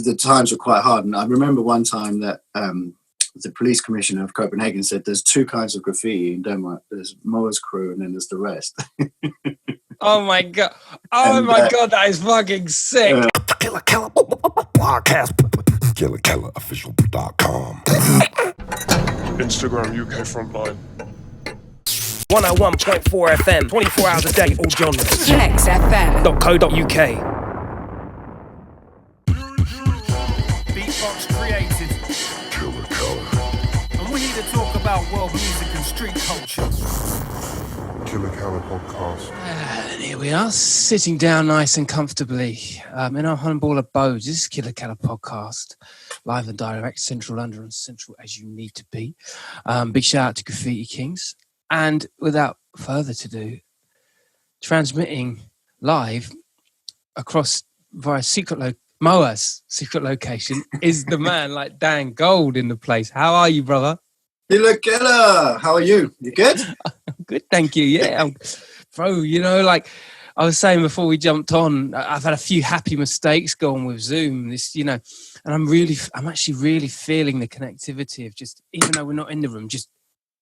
the times were quite hard. And I remember one time that the police commissioner of Copenhagen said there's two kinds of graffiti in Denmark. There's Moas crew and then there's the rest. Oh my God. Oh my God, that is fucking sick. Killa Kela Podcast. KillaKelaOfficial.com. Instagram UK Frontline. 101.4 FM, 24 hours a day, all genres. XFM.co.uk. Beatbox created. Killa Kela. And we're here to talk about world music and street culture. Killa Kela Podcast. And here we are, sitting down nice and comfortably in our humble abodes. This is Killa Kela Podcast, live and direct, Central London, and central as you need to be. Big shout out to Graffiti Kings. And without further ado, transmitting live across via Moas secret location is the man like Dan Gold in the place. How are you, brother? Killa Kela, how are you? You good? Good, thank you. Yeah, bro, you know, like I was saying before we jumped on, I've had a few happy mistakes going with Zoom, this, you know, and I'm actually really feeling the connectivity of just, even though we're not in the room, just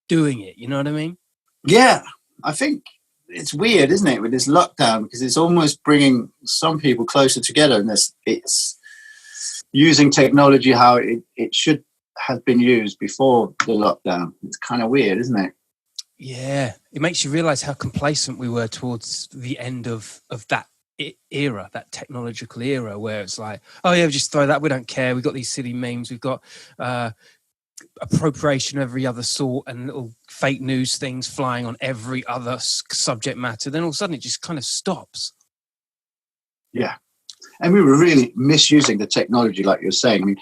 doing it. You know what I mean? Yeah, I think it's weird, isn't it, with this lockdown, because it's almost bringing some people closer together, and it's using technology how it should have been used before the lockdown. It's kind of weird, isn't it? Yeah, it makes you realise how complacent we were towards the end of that era, that technological era, where it's like, oh yeah, just throw that, we don't care, we've got these silly memes, we've got appropriation of every other sort and little fake news things flying on every other subject matter. Then all of a sudden it just kind of stops. Yeah. And we were really misusing the technology, like you're saying. I mean,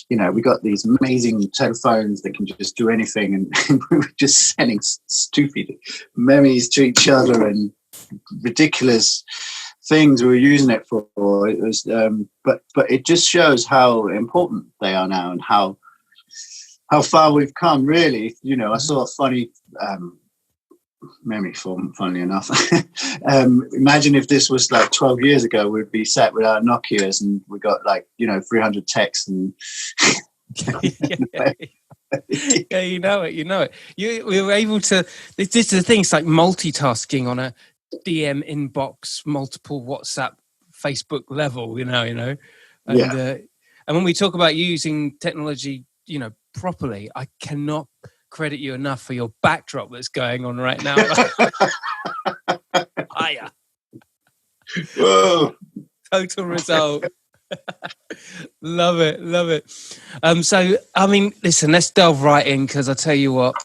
you know, we got these amazing telephones that can just do anything, and we were just sending stupid memes to each other and ridiculous things we were using it for. It was, but it just shows how important they are now and how far we've come, really. You know, I saw a funny memory form, funnily enough. Imagine if this was like 12 years ago, we'd be sat with our Nokias and we got like, you know, 300 texts and... Yeah, you know it. We were able to... This is the thing, it's like multitasking on a DM inbox, multiple WhatsApp, Facebook level, you know. And, yeah. And when we talk about using technology, you know, properly, I cannot credit you enough for your backdrop that's going on right now. Hiya. Whoa. Total result. Love it. So, I mean, listen, let's delve right in, because I tell you what,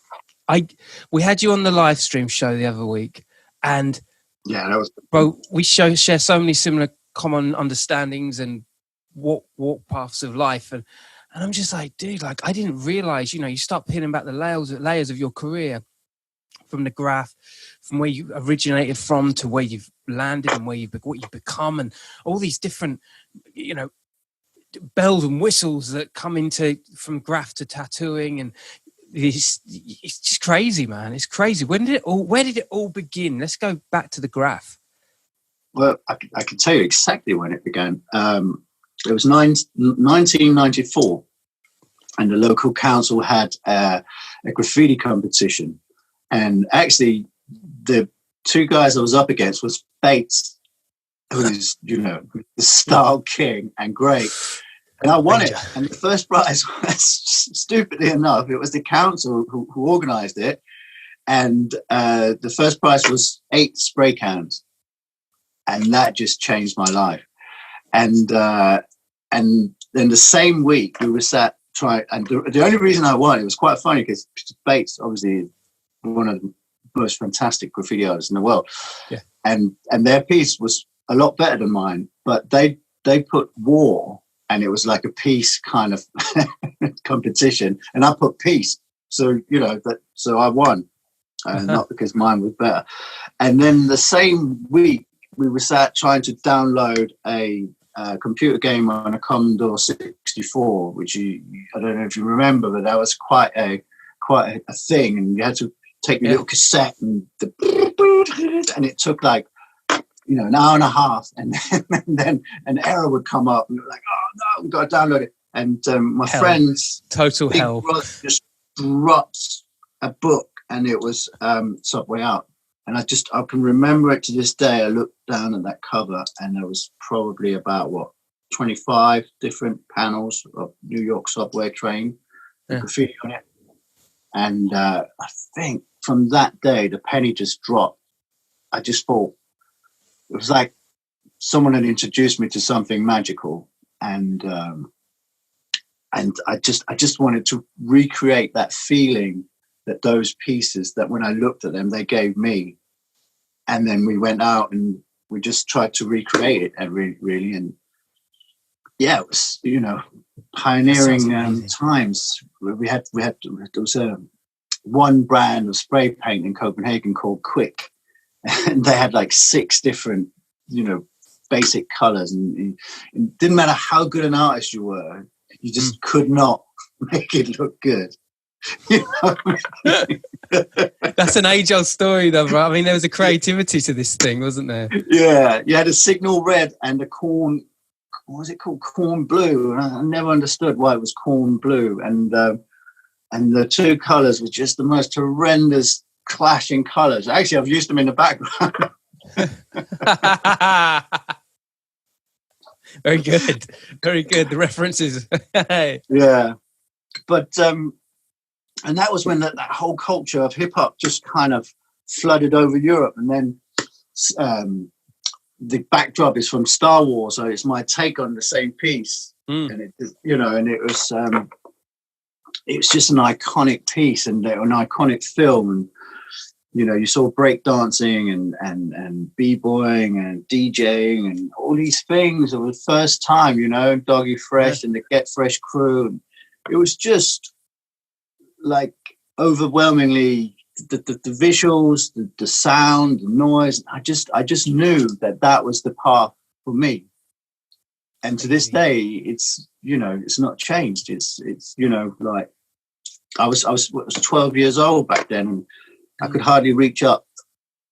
we had you on the live stream show the other week, and yeah, that was... Bro, we share so many similar common understandings and walk paths of life, and I'm just like, dude, like, I didn't realize, you know, you start peeling back the layers of your career from the graph, from where you originated from to where you've landed and what you've become, and all these different, you know, bells and whistles that come into from graph to tattooing, and it's just crazy, man. It's crazy. Where did it all begin? Let's go back to the graph. Well, I can tell you exactly when it began. It was 1994, and the local council had a graffiti competition. And actually, the two guys I was up against was Bates, who's, you know, the style king and great. And I won it. And the first prize was, stupidly enough, it was the council who organised it. And the first prize was 8 spray cans. And that just changed my life. And then the same week we were sat trying, and the only reason I won, it was quite funny because Bates, obviously one of the most fantastic graffiti artists in the world, yeah, and their piece was a lot better than mine, but they put war, and it was like a peace kind of competition, and I put peace, so you know that, so I won, not because mine was better. And then the same week we were sat trying to download a computer game on a Commodore 64, which I don't know if you remember, but that was quite a thing, and you had to take the little cassette and it took like an hour and a half, and then an error would come up, and we're like, oh no, we've got to download it. And my friend's total big hell brother just dropped a book, and it was Subway Out. And I can remember it to this day. I looked down at that cover, and there was probably about 25 different panels of New York subway train, graffiti on it. And I think from that day, the penny just dropped. I just thought it was like someone had introduced me to something magical, and I just wanted to recreate that feeling that those pieces, that when I looked at them, they gave me. And then we went out and we just tried to recreate it, and really. And yeah, it was, pioneering times. There was one brand of spray paint in Copenhagen called Quick, and they had like 6 different, basic colors, and it didn't matter how good an artist you were, you just could not make it look good. That's an age-old story, though, bro. I mean, there was a creativity to this thing, wasn't there? Yeah, you had a signal red and a corn. What was it called? Corn blue. And I never understood why it was corn blue. And the 2 colors were just the most horrendous clashing colors. Actually, I've used them in the background. Very good. Very good. The references. Yeah. But and that was when that whole culture of hip hop just kind of flooded over Europe. And then the backdrop is from Star Wars, so it's my take on the same piece. And it, and it was just an iconic piece and an iconic film. And you saw breakdancing and b-boying and DJing and all these things. It was the first time, Doggy Fresh and the Get Fresh crew. And it was just like overwhelmingly the visuals, the sound, the noise. I just knew that was the path for me. And to this day, it's it's not changed. It's like I was 12 years old back then, and I could hardly reach up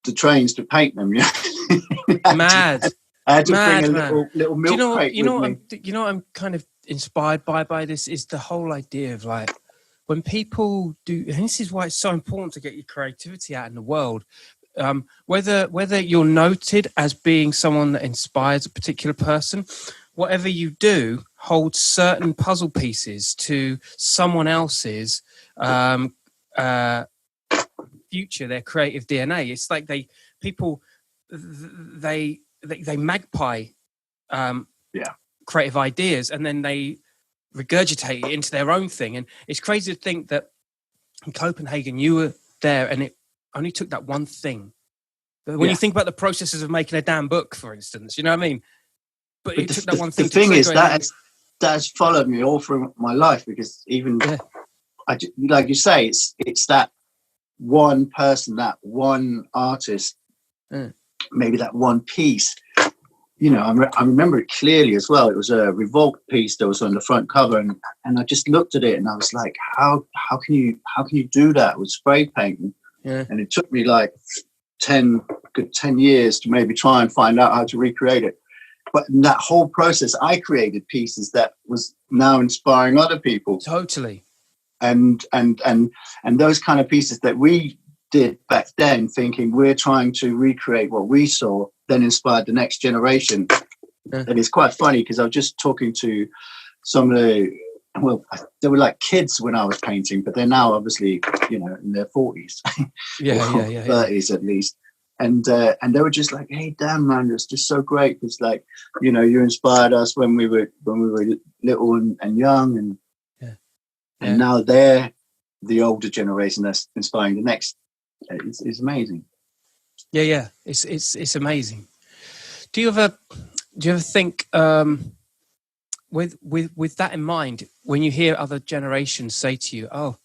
the trains to paint them. Mad. I had to Mad, bring a little milk crate with me. I'm kind of inspired by this is the whole idea of like when people do, and this is why it's so important to get your creativity out in the world. Whether you're noted as being someone that inspires a particular person, whatever you do holds certain puzzle pieces to someone else's future, their creative DNA. It's like they magpie creative ideas, and then they regurgitate it into their own thing. And it's crazy to think that in Copenhagen you were there and it only took that one thing. But when you think about the processes of making a damn book, for instance, you know what I mean? But it took that one thing. The thing is that has followed me all through my life, because even like you say, it's that one person, that one artist, maybe that one piece. I remember it clearly as well. It was a Revolt piece that was on the front cover, and I just looked at it and I was like, how can you do that with spray painting? Yeah. And it took me like 10 years to maybe try and find out how to recreate it. But in that whole process, I created pieces that was now inspiring other people. Totally. And those kind of pieces that we did back then, thinking we're trying to recreate what we saw, then inspired the next generation. And it's quite funny because I was just talking to some of they were like kids when I was painting, but they're now obviously, in their 40s, 30s at least. And they were just like, hey, damn, man, it's just so great. It's like, you inspired us when we were little and young, and now they're the older generation that's inspiring the next. It's amazing. Yeah, it's amazing. Do you ever think with that in mind, when you hear other generations say to you, "Oh,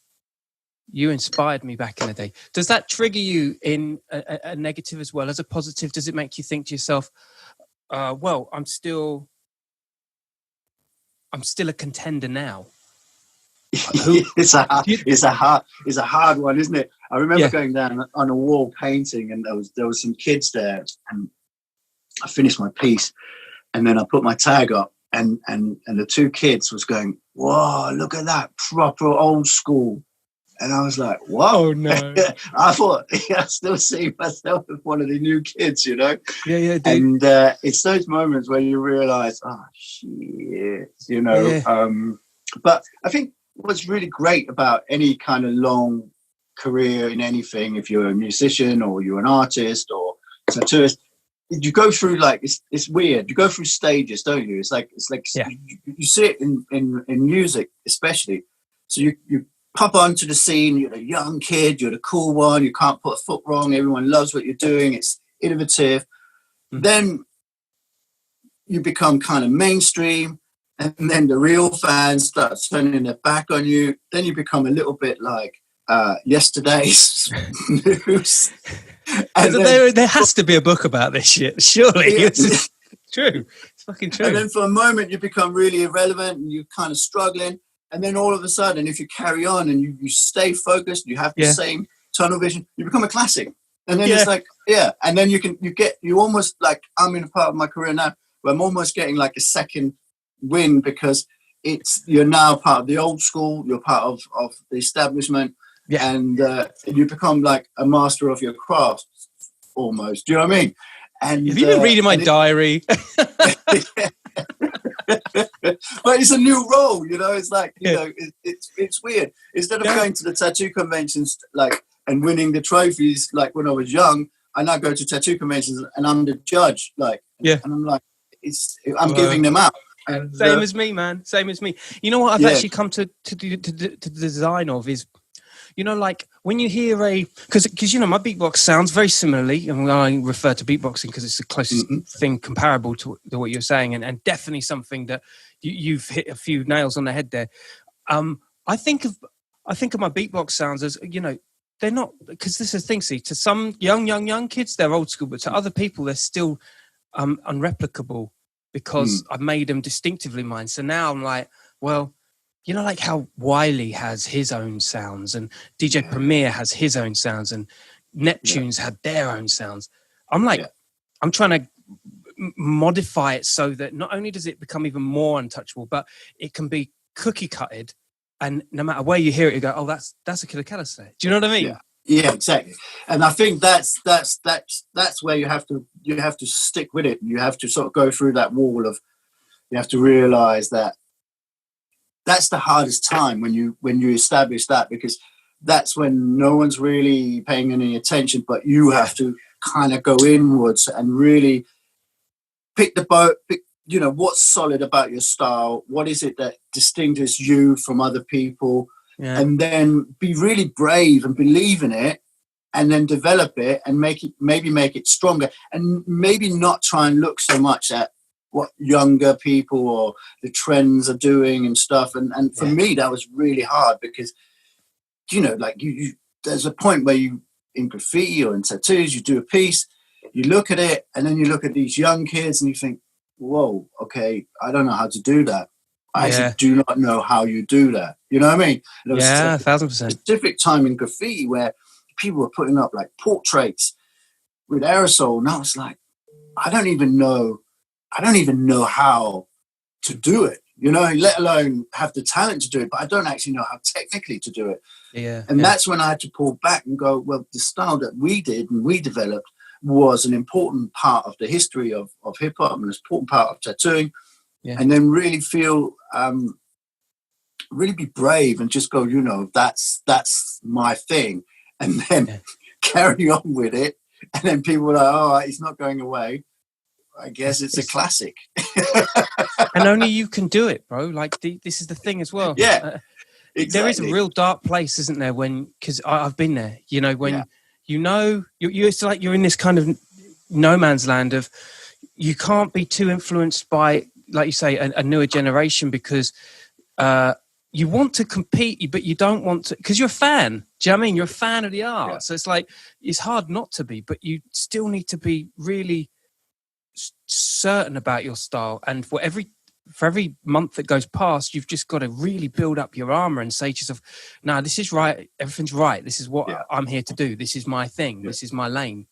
you inspired me back in the day," does that trigger you in a negative as well as a positive? Does it make you think to yourself, "Well, I'm still a contender now"? It's a hard one, isn't it? I remember going down on a wall painting, and there was some kids there, and I finished my piece, and then I put my tag up, and the two kids was going, "Whoa, look at that, proper old school." And I was like, "Whoa!" Oh no! I thought, I still see myself as one of the new kids, you know. Yeah, dude. And it's those moments where you realise, oh shit, you know. Yeah. But I think what's really great about any kind of long career in anything, if you're a musician or you're an artist or tattooist, you go through like it's weird. You go through stages, don't you? It's like Yeah. you see it in music, especially. So you pop onto the scene. You're the young kid. You're the cool one. You can't put a foot wrong. Everyone loves what you're doing. It's innovative. Then you become kind of mainstream, and then the real fans start turning their back on you. Then you become a little bit like yesterday's news. And there has to be a book about this shit, surely. Yeah. It's true. It's fucking true. And then for a moment you become really irrelevant and you're kind of struggling. And then all of a sudden, if you carry on and you stay focused, you have the same tunnel vision, you become a classic. And then it's like, and then you almost like, I'm in a part of my career now where I'm almost getting like a second win because you're now part of the old school, you're part of the establishment, and you become like a master of your craft almost. Do you know what I mean? And have you been reading my diary? But it's a new role, you know. It's like, you know, it's weird. Instead of going to the tattoo conventions like and winning the trophies like when I was young, I now go to tattoo conventions and I'm the judge, like, and I'm like, I'm giving them out. And, same as me, man. Same as me. You know what I've actually come to the design of is, you know, like when you hear because you know my beatbox sounds very similarly, and I refer to beatboxing because it's the closest thing comparable to what you're saying, and definitely something that you've hit a few nails on the head there. I think of my beatbox sounds as, you know, they're not, because this is the thing. See, to some young kids they're old school, but to other people they're still unreplicable because I've made them distinctively mine. So now I'm like, well, you know, like how Wiley has his own sounds and DJ Premier has his own sounds and Neptune's had their own sounds. I'm like, I'm trying to modify it so that not only does it become even more untouchable, but it can be cookie cutted. And no matter where you hear it, you go, oh, that's a Killa Kela set. Do you know what I mean? Yeah, exactly. And I think that's where you have to stick with it. You have to sort of go through that wall of, you have to realize that that's the hardest time when you establish that, because that's when no one's really paying any attention, but you have to kind of go inwards and really pick the boat, you know, what's solid about your style, what is it that distinguishes you from other people, and then be really brave and believe in it, and then develop it and make it stronger, and maybe not try and look so much at what younger people or the trends are doing and stuff. And for me, that was really hard because, you know, like you there's a point where you, in graffiti or in tattoos, you do a piece, you look at it, and then you look at these young kids and you think, whoa, okay, I don't know how to do that. I actually do not know how you do that. You know what I mean? There was 1,000%. a specific time in graffiti where people were putting up like portraits with aerosol, and I was like, I don't even know how to do it, you know, let alone have the talent to do it, but I don't actually know how technically to do it. That's when I had to pull back and go, well, the style that we did and we developed was an important part of the history of hip hop and an important part of tattooing. And then really feel, really be brave and just go, you know, that's my thing. And then carry on with it. And then people were like, oh, it's not going away. I guess it's a classic. And only you can do it, bro. Like this is the thing as well. Exactly. There is a real dark place, isn't there? Because I've been there, you know, when you know, it's like you're in this kind of no man's land of, you can't be too influenced by, like you say, a newer generation, because you want to compete, but you don't want to, because you're a fan. Do you know what I mean? You're a fan of the art. So it's like, it's hard not to be, but you still need to be really certain about your style. And for every month that goes past, you've just got to really build up your armor and say to yourself, no, this is right. Everything's right. This is what I'm here to do. This is my thing. This is my lane.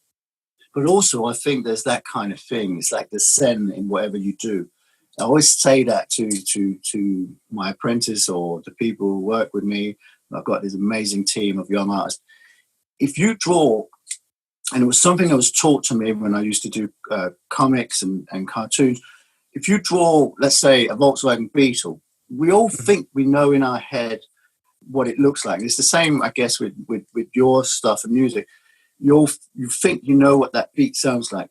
But also, I think there's that kind of thing. It's like the zen in whatever you do. I always say that to my apprentice or the people who work with me. I've got this amazing team of young artists. If you draw, and it was something that was taught to me when I used to do comics and cartoons. If you draw, let's say, a Volkswagen Beetle, we all think we know in our head what it looks like. It's the same, I guess, with your stuff and music. You think you know what that beat sounds like.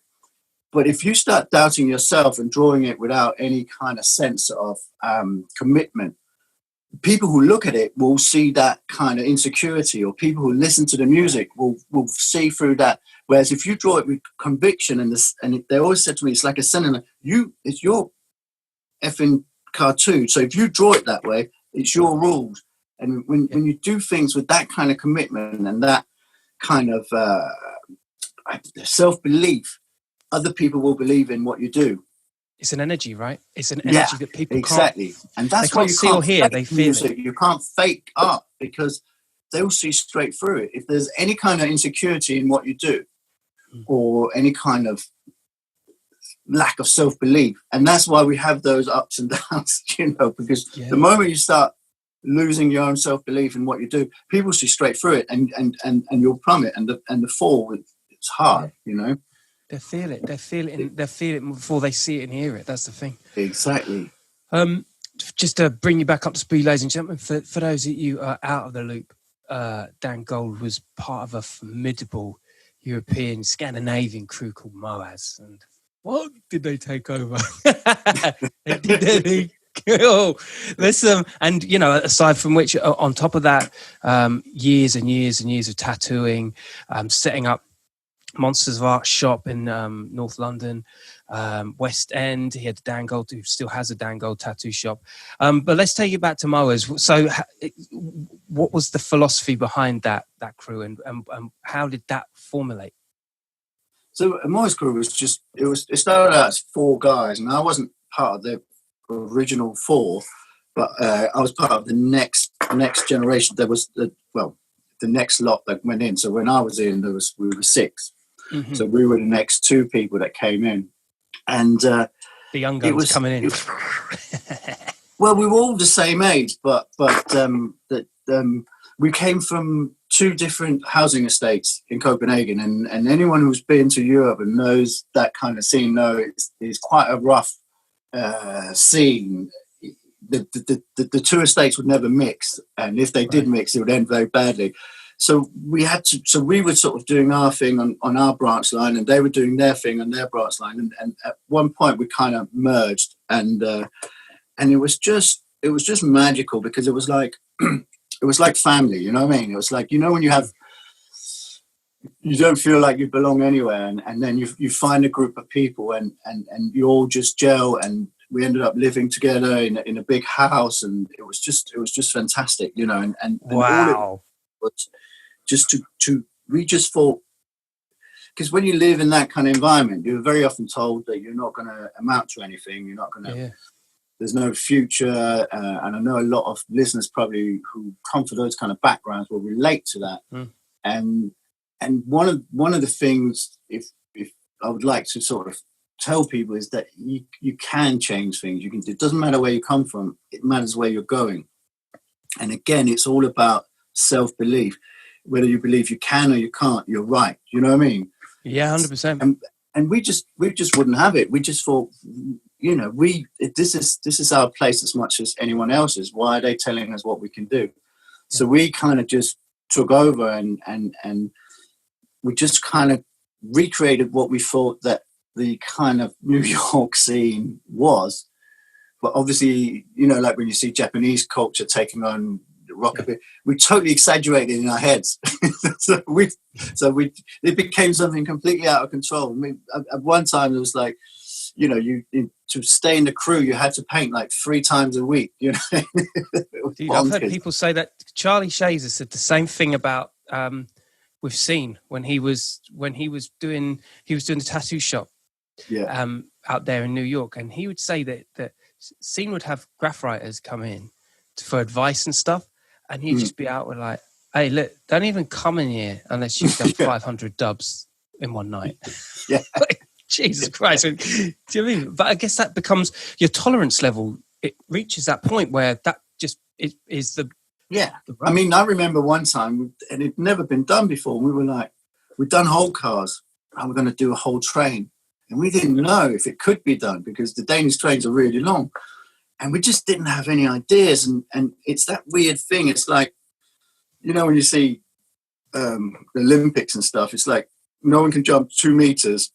But if you start doubting yourself and drawing it without any kind of sense of commitment, people who look at it will see that kind of insecurity, or people who listen to the music will see through that. Whereas if you draw it with conviction, and they always said to me, it's like a cinema. It's your effing cartoon. So if you draw it that way, it's your rules. And when you do things with that kind of commitment and that kind of self-belief, other people will believe in what you do. It's an energy, right? It's an energy that people exactly. And that's why you see or hear, they feel music. it. You can't fake art because they'll see straight through it. If there's any kind of insecurity in what you do, or any kind of lack of self-belief, and that's why we have those ups and downs, because the moment you start losing your own self-belief in what you do, people see straight through it, and you'll plummet, and the fall, it's hard, They feel it. They feel it before they see it and hear it. That's the thing. Exactly. Just to bring you back up to speed, ladies and gentlemen, for those of you out of the loop, Dan Gold was part of a formidable European Scandinavian crew called Moas. And what did they take over? Listen, and aside from which, on top of that, years and years and years of tattooing, setting up Monsters of Art shop in North London, West End. He had Dan Gold, who still has a Dan Gold tattoo shop. But let's take it back to Moas. So, what was the philosophy behind that crew, and how did that formulate? So, Moas crew was it started out as 4 guys, and I wasn't part of the original 4, but I was part of the next generation. There was the next lot that went in. So when I was in, we were 6. Mm-hmm. So we were the next 2 people that came in, and the young guns coming in. Well, we were all the same age, but we came from 2 different housing estates in Copenhagen, and anyone who's been to Europe and knows that kind of scene it's quite a rough scene. The 2 estates would never mix, and if they did mix, it would end very badly. So we were sort of doing our thing on our branch line, and they were doing their thing on their branch line. And at one point we kind of merged, and it was just magical, because it was like family, you know what I mean? It was like, when you don't feel like you belong anywhere, and then you find a group of people, and you all just gel, and we ended up living together in a big house, and it was just fantastic, and wow. All it was just we just thought, because when you live in that kind of environment, you're very often told that you're not going to amount to anything. You're not going to. There's no future, and I know a lot of listeners probably who come from those kind of backgrounds will relate to that. And one of the things, if I would like to sort of tell people, is that you can change things. It doesn't matter where you come from; it matters where you're going. And again, it's all about self-belief. Whether you believe you can or you can't, you're right. You know what I mean? Yeah, 100%. And we just wouldn't have it. We just thought, this is our place as much as anyone else's. Why are they telling us what we can do? So we kind of just took over, and we just kind of recreated what we thought that the kind of New York scene was. But obviously, like when you see Japanese culture taking on rockabilly, we totally exaggerated in our heads. so it became something completely out of control. I mean, at one time it was like, to stay in the crew, you had to paint like 3 times a week. Dude, I've heard people say that. Charlie Shazer said the same thing about with Scene when he was doing the tattoo shop out there in New York, and he would say that Scene would have graph writers come in for advice and stuff, and he'd just be out with like, hey, look, don't even come in here unless you've done 500 dubs in one night. Yeah. Jesus Christ. Do you know what I mean? But I guess that becomes your tolerance level. It reaches that point where that just is the... Yeah. I mean, I remember one time, and it'd never been done before. We were like, we'd done whole cars, and we're going to do a whole train. And we didn't know if it could be done because the Danish trains are really long. And we just didn't have any ideas. And it's that weird thing. It's like, you know, when you see the Olympics and stuff, it's like no one can jump 2 meters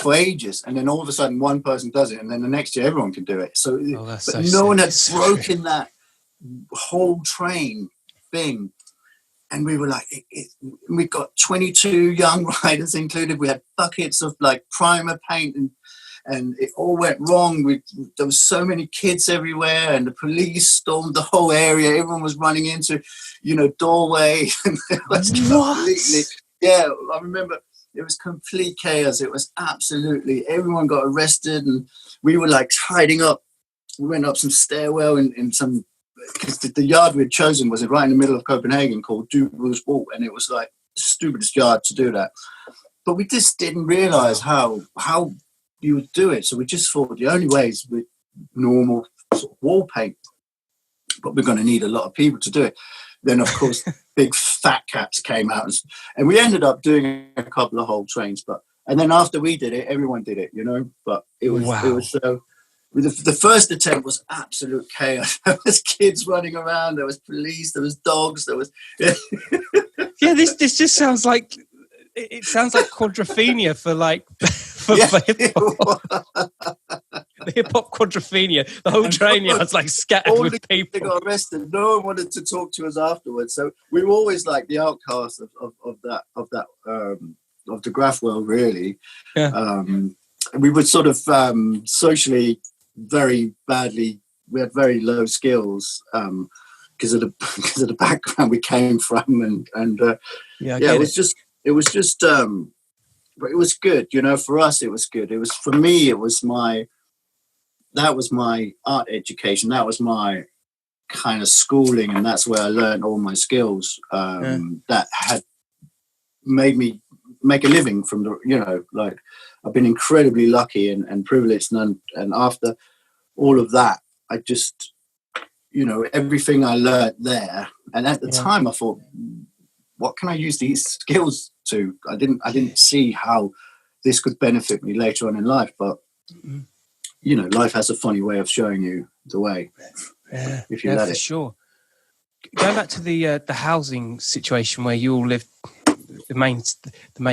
for ages, and then all of a sudden one person does it, and then the next year everyone can do it. So, but no one had broken that whole train thing, and we were like, we got 22 young riders included. We had buckets of like primer paint, and it all went wrong. There was so many kids everywhere, and the police stormed the whole area. Everyone was running into, you know, doorway. And it was completely, yeah, I remember. It was complete chaos. It was absolutely, everyone got arrested, and we were like hiding up. We went up some stairwell in some, because the yard we'd chosen was right in the middle of Copenhagen called Dubro's Walk, and it was like the stupidest yard to do that. But we just didn't realize how you would do it. So we just thought the only way is with normal sort of wall paint, but we're going to need a lot of people to do it. Then, of course, big fat cats came out, and we ended up doing a couple of whole trains. And then after we did it, everyone did it, you know. But it was the first attempt was absolute chaos. There was kids running around, there was police, there was dogs, there was. Yeah, this just sounds like it sounds like quadrophenia for hip hop. The hip hop quadrophenia. The whole train yard's like scattered with people. They got arrested. No one wanted to talk to us afterwards. So we were always like the outcasts of the graph world, really. Yeah. We were sort of socially very badly. We had very low skills because of the background we came from, and it was just. But it was good, you know. For us, it was good. It was, for me, that was my art education. That was my kind of schooling, and that's where I learned all my skills that had made me make a living from the, you know, like I've been incredibly lucky and privileged, and after all of that, I just, you know, everything I learned there, and at the time I thought, what can I use these skills to? I didn't see how this could benefit me later on in life, but you know, life has a funny way of showing you the way. Yeah, if you let it. Sure. Going back to the housing situation where you all lived, the main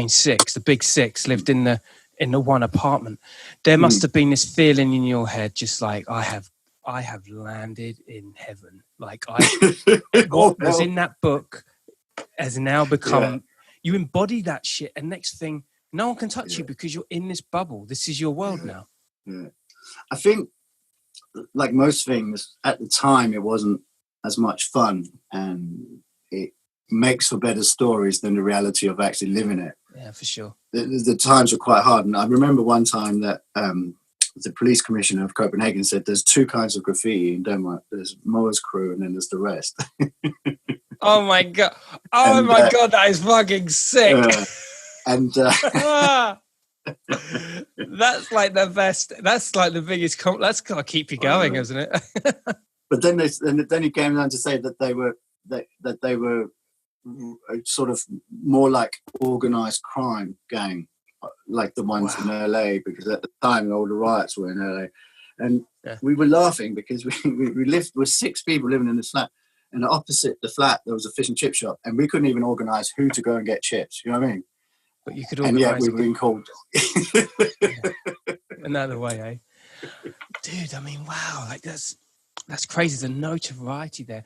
six, the big six, lived in the one apartment. There must have been this feeling in your head, just like I have landed in heaven. Like what was in that book has now become, you embody that shit, and next thing, no one can touch you because you're in this bubble. This is your world now. Yeah. I think, like most things, at the time it wasn't as much fun, and it makes for better stories than the reality of actually living it. Yeah, for sure. The times were quite hard, and I remember one time that the police commissioner of Copenhagen said there's 2 kinds of graffiti in Denmark. There's Moas crew, and then there's the rest. Oh my god! Oh my god! That is fucking sick. That's like the best. That's like the biggest. That's gotta keep you going, isn't it? But then he came down to say that they were sort of more like organised crime gang, like the ones in LA, because at the time all the riots were in LA, and we were laughing because we lived with 6 people living in this flat. And opposite the flat, there was a fish and chip shop, and we couldn't even organise who to go and get chips. You know what I mean? But you could organise. And yet we were being called. Another way, eh? Dude, I mean, wow, like that's crazy. The notoriety there.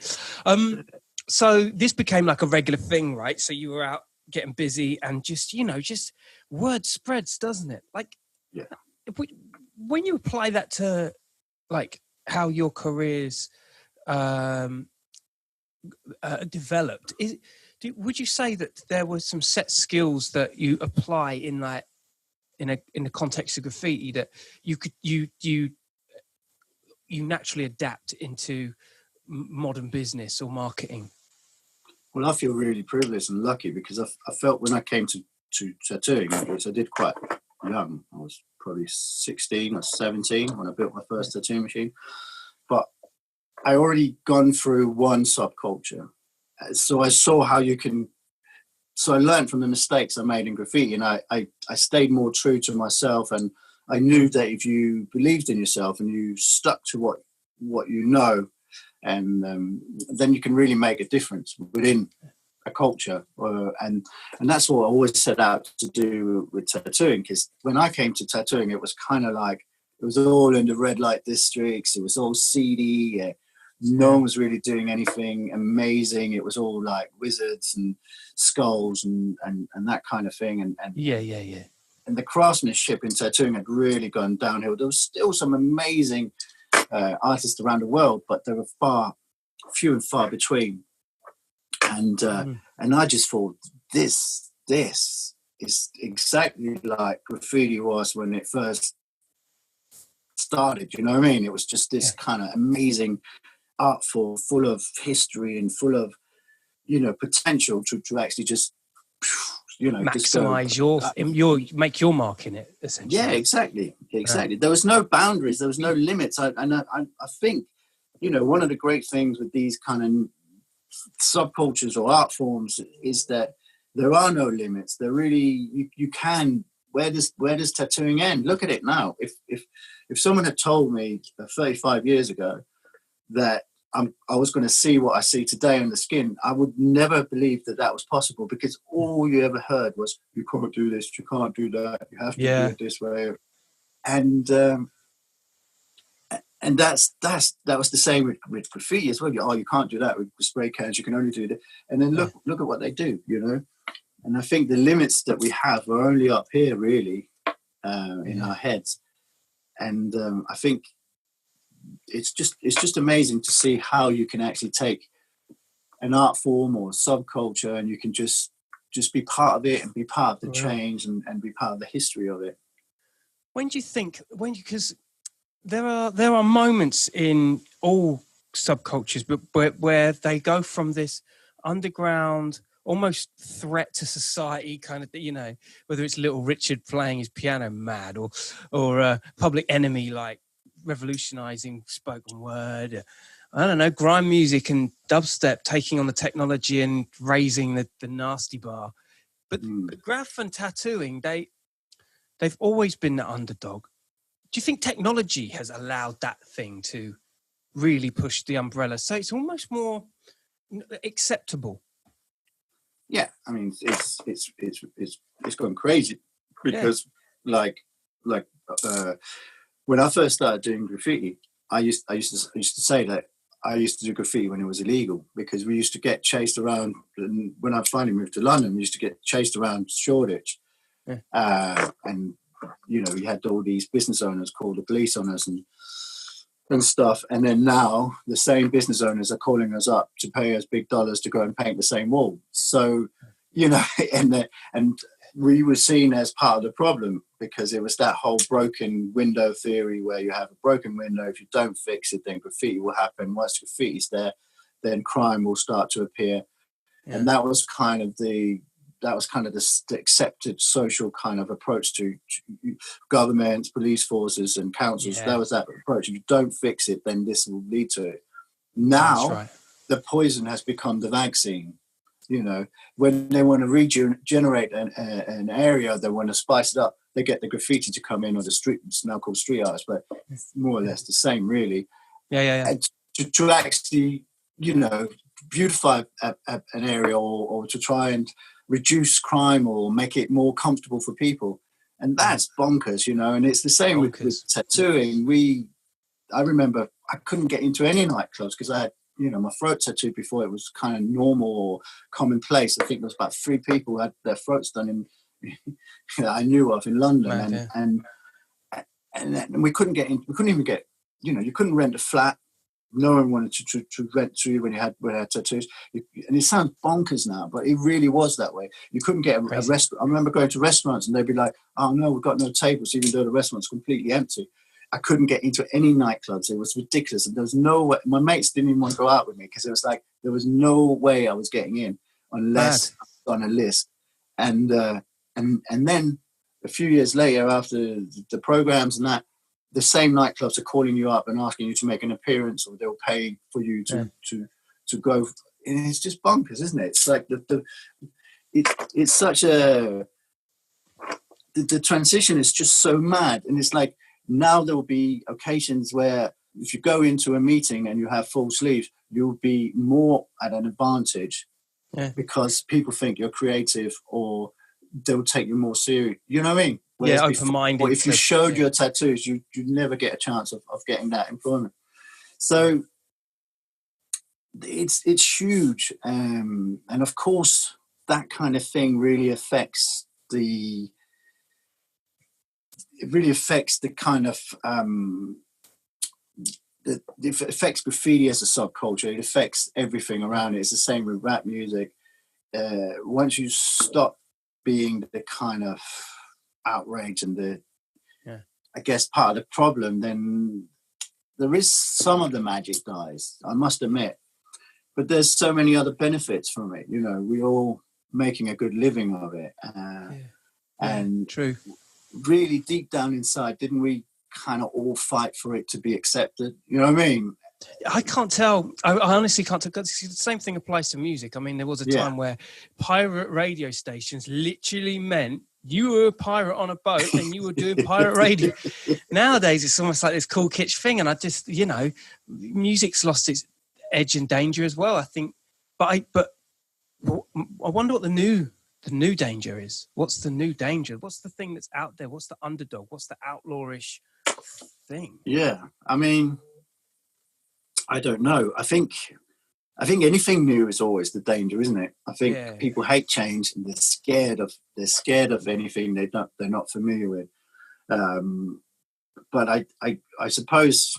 So this became like a regular thing, right? So you were out getting busy, and just word spreads, doesn't it? Like, when you apply that to like how your careers developed, would you say that there were some set skills that you apply in the context of graffiti that you naturally adapt into modern business or marketing? Well, I feel really privileged and lucky because I felt when I came to tattooing, which I did quite young. I was probably 16 or 17 when I built my first tattoo machine. But I already gone through one subculture. So I saw how you can, so I learned from the mistakes I made in graffiti, and I stayed more true to myself, and I knew that if you believed in yourself and you stuck to what you know, and then you can really make a difference within a culture. And that's what I always set out to do with tattooing, because when I came to tattooing, it was kind of like, it was all in the red light districts, it was all seedy, no one was really doing anything amazing. It was all like wizards and skulls and that kind of thing. And yeah. And the craftsmanship in tattooing had really gone downhill. There was still some amazing artists around the world, but they were few and far between. And I just thought, this is exactly like graffiti was when it first started. You know what I mean? It was just this kind of amazing art form, full of history and full of, potential to actually just, maximize make your mark in it, essentially. Yeah, exactly. There was no boundaries, there was no limits. I think, one of the great things with these kind of subcultures or art forms is that there are no limits. They're really, you can, where does tattooing end? Look at it now. If someone had told me 35 years ago that I was going to see what I see today on the skin, I would never believe that was possible, because all you ever heard was, you can't do this, you can't do that, you have to do it this way. And that was the same with graffiti as well. You can't do that with spray cans, you can only do that. And then look at what they do, And I think the limits that we have are only up here, really, in our heads. And I think it's just amazing to see how you can actually take an art form or subculture, and you can just be part of it and be part of the change and be part of the history of it. Because there are moments in all subcultures, but where they go from this underground, almost threat to society kind of, whether it's Little Richard playing his piano mad, or Public Enemy like revolutionizing spoken word, I don't know, grime music and dubstep taking on the technology and raising the nasty bar. But graph and tattooing, they've always been the underdog. Do you think technology has allowed that thing to really push the umbrella, so it's almost more acceptable? Yeah, I mean, it's gone crazy, because when I first started doing graffiti, I used to say that I used to do graffiti when it was illegal, because we used to get chased around. And when I finally moved to London, we used to get chased around Shoreditch, and you had all these business owners call the police on us and stuff. And then now the same business owners are calling us up to pay us big dollars to go and paint the same wall. So, and we were seen as part of the problem, because it was that whole broken window theory, where you have a broken window. If you don't fix it, then graffiti will happen. Once graffiti's there, then crime will start to appear. Yeah. And that was kind of the accepted social kind of approach to governments, police forces and councils. Yeah. That was that approach. If you don't fix it, then this will lead to it. Now, the poison has become the vaccine. When they want to regenerate an area, they want to spice it up, they get the graffiti to come in, or the street, it's now called street arts, but it's more or less the same, really. Yeah. And to actually, beautify an area, or to try and reduce crime or make it more comfortable for people. And that's bonkers, and it's the same with tattooing. I remember I couldn't get into any nightclubs because I had, my throat tattooed before it was kind of normal or commonplace. I think there was about 3 people who had their throats done in I knew of in London. And we couldn't get in, we couldn't even get, you couldn't rent a flat. No one wanted to rent to you when you had tattoos. And it sounds bonkers now, but it really was that way. You couldn't get a restaurant. I remember going to restaurants and they'd be like, oh no, we've got no tables, even though the restaurant's completely empty. I couldn't get into any nightclubs. It was ridiculous. And there was no way. My mates didn't even want to go out with me, because it was like, there was no way I was getting in unless I was on a list. And And then a few years later, after the programs and that, the same nightclubs are calling you up and asking you to make an appearance, or they'll pay for you to go. And it's just bonkers, isn't it? It's like it's such a the transition is just so mad, and it's like now there will be occasions where if you go into a meeting and you have full sleeves, you'll be more at an advantage because people think you're creative, or they'll take you more serious. You know what I mean? Whereas open-minded. If you showed your tattoos, you'd never get a chance of getting that employment. So it's huge, and of course that kind of thing really affects the kind of it affects graffiti as a subculture. It affects everything around it. It's the same with rap music. Once you stop being the kind of outrage and I guess part of the problem, then there is some of the magic dies, I must admit. But there's so many other benefits from it. You know, we're all making a good living of it. And true. Really deep down inside, didn't we kind of all fight for it to be accepted? You know what I mean? I can't tell. I honestly can't tell. The same thing applies to music. I mean, there was a time where pirate radio stations literally meant you were a pirate on a boat and you were doing pirate radio. Nowadays, it's almost like this cool kitsch thing. And I just, you know, music's lost its edge and danger as well, I think. But I wonder what the new danger is. What's the new danger? What's the thing that's out there? What's the underdog? What's the outlawish thing? Yeah, I mean, I don't know. I think anything new is always the danger, isn't it? I think people hate change and they're scared of anything they're not familiar with. But I suppose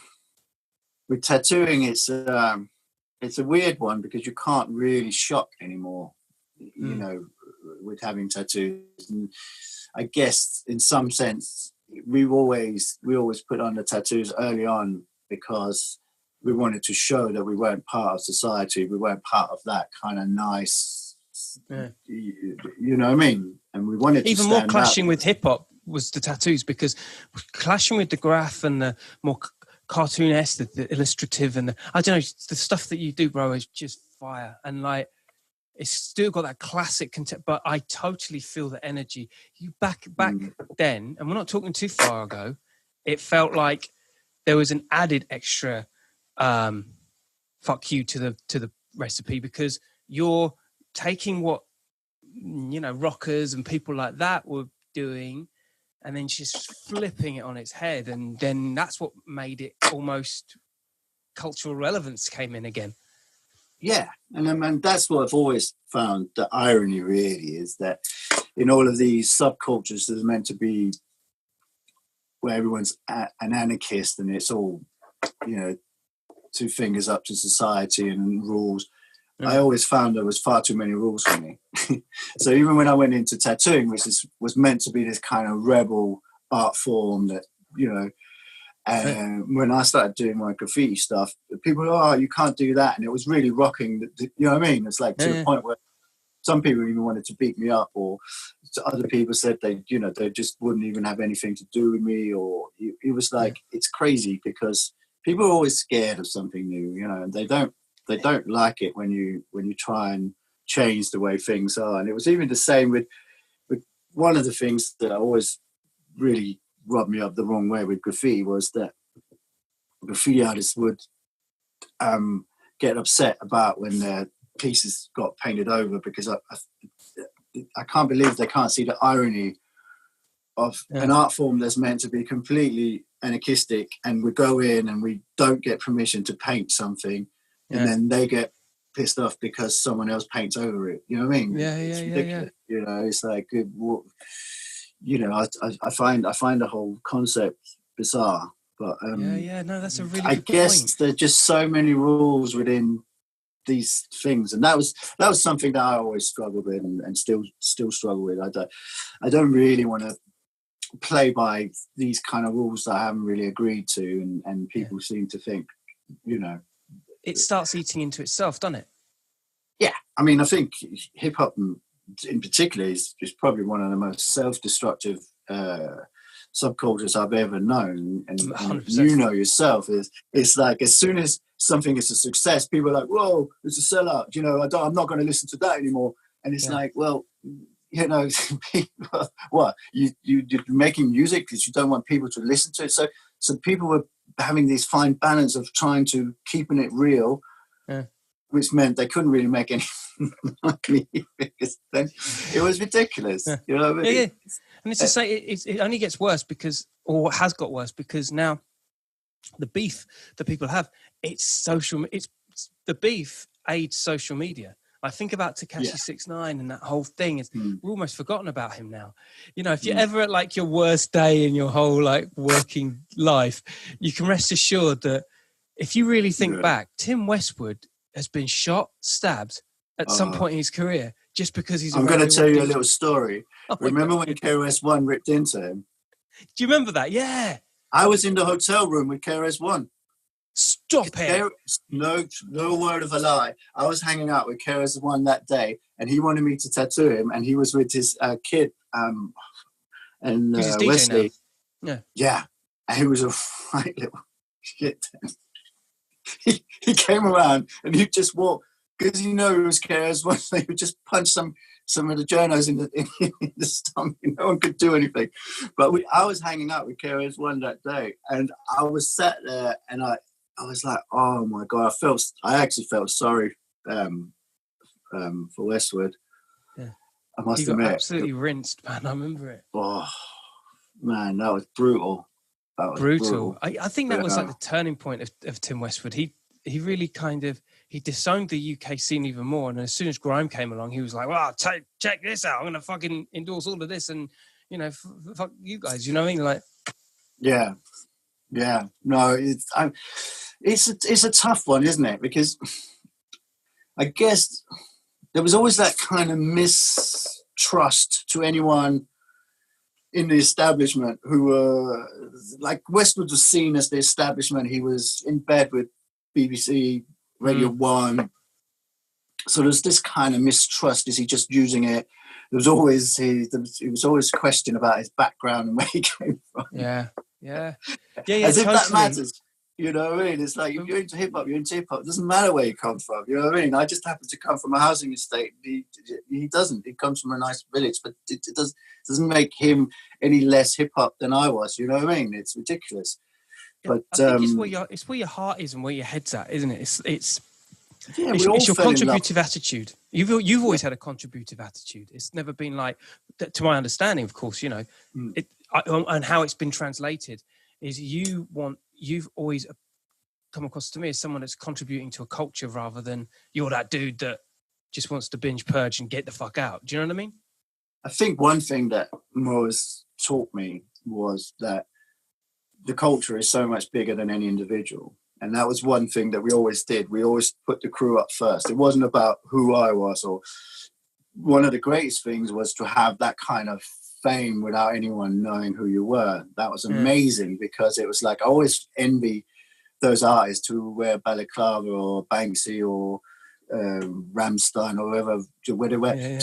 with tattooing, it's a weird one because you can't really shock anymore. You know, with having tattoos, and I guess in some sense we always put on the tattoos early on because we wanted to show that we weren't part of society, we weren't part of that kind of nice, you know what I mean? And we wanted to even more clashing with hip hop was the tattoos, because clashing with the graph and the more cartoon-esque, the illustrative, and I don't know, the stuff that you do, bro, is just fire. And like, it's still got that classic content, but I totally feel the energy. You back then, and we're not talking too far ago, it felt like there was an added extra fuck you to the recipe, because you're taking what, you know, rockers and people like that were doing and then just flipping it on its head, and then that's what made it almost cultural relevance came in again. Yeah, and that's what I've always found. The irony really is that in all of these subcultures that are meant to be where everyone's an anarchist and it's all, you know, two fingers up to society and rules, I always found there was far too many rules for me. So even when I went into tattooing, which was meant to be this kind of rebel art form that, you know, and when I started doing my graffiti stuff, people were, oh, you can't do that. And it was really rocking, you know what I mean? It's like to the point where some people even wanted to beat me up, or other people said they just wouldn't even have anything to do with me. Or it was like, it's crazy because people are always scared of something new, you know, and they don't like it when you try and change the way things are. And it was even the same with one of the things that I always really rubbed me up the wrong way with graffiti was that graffiti artists would get upset about when their pieces got painted over, because I can't believe they can't see the irony of an art form that's meant to be completely anarchistic, and we go in and we don't get permission to paint something, and then they get pissed off because someone else paints over it. You know what I mean? It's ridiculous. You know, it's like, you know, I find the whole concept bizarre. But no, that's a really I good guess point. there's just so many rules within these things, and that was something that I always struggled with and still struggle with. I don't really want to play by these kind of rules that I haven't really agreed to, and people seem to think, you know, it starts eating into itself, doesn't it? Yeah, I mean, I think hip hop and in particular is probably one of the most self-destructive subcultures I've ever known. And you know yourself, it's like as soon as something is a success, people are like, whoa, it's a sellout. You know, I'm not going to listen to that anymore. And it's like, well, you know, people, what you're making music because you don't want people to listen to it. So people were having this fine balance of trying to keeping it real, which meant they couldn't really make any money because then it was ridiculous. You know what I mean? Yeah. And it's to say it only gets worse because, or has got worse because now the beef that people have, it's the beef aids social media. I think about Kkpc 6ix9ine and that whole thing. We're almost forgotten about him now. You know, if you're ever at like your worst day in your whole like working life, you can rest assured that if you really think back, Tim Westwood has been shot, stabbed at some point in his career just because he's. I'm going to tell you a little story. Remember when KRS-One ripped into him? Do you remember that? Yeah. I was in the hotel room with KRS-One. Stop it. No word of a lie. I was hanging out with KRS-One that day, and he wanted me to tattoo him, and he was with his kid, and Wesley. Yeah. And he was a right little shit. He came around, and he just walked, because you know it was KRS-One, they would just punch some of the journos in the stomach. No one could do anything. But I was hanging out with KRS-One that day, and I was sat there, and I was like, oh my God, I actually felt sorry for Westwood. Yeah. I must got admit. Absolutely rinsed, man. I remember it. Oh, man, that was brutal. Brutal. I think that was like the turning point of Tim Westwood. He really he disowned the UK scene even more. And as soon as grime came along, he was like, well, check this out. I'm going to fucking endorse all of this and, you know, fuck you guys. You know what I mean? Like, yeah. No, it's a tough one, isn't it? Because I guess there was always that kind of mistrust to anyone in the establishment who were like Westwood was seen as the establishment. He was in bed with BBC, Radio 1. So there's this kind of mistrust. Is he just using it? There was always a question about his background and where he came from. Yeah. As if that matters. You know what I mean? It's like if you're into hip hop, you're into hip hop. It doesn't matter where you come from. You know what I mean? I just happen to come from a housing estate. He doesn't. He comes from a nice village, but it doesn't make him any less hip hop than I was. You know what I mean? It's ridiculous. But I think it's where your heart is and where your head's at, isn't it? It's your fell in contributive attitude. You've always had a contributive attitude. It's never been like, to my understanding, of course, you know, and how it's been translated is you've always come across to me as someone that's contributing to a culture rather than you're that dude that just wants to binge purge and get the fuck out. Do you know what I mean? I think one thing that Moas taught me was that the culture is so much bigger than any individual. And that was one thing that we always did. We always put the crew up first. It wasn't about who I was, or one of the greatest things was to have that kind of fame without anyone knowing who you were. That was amazing because it was like, I always envy those artists who wear balaclava or Banksy or Rammstein or where they wear,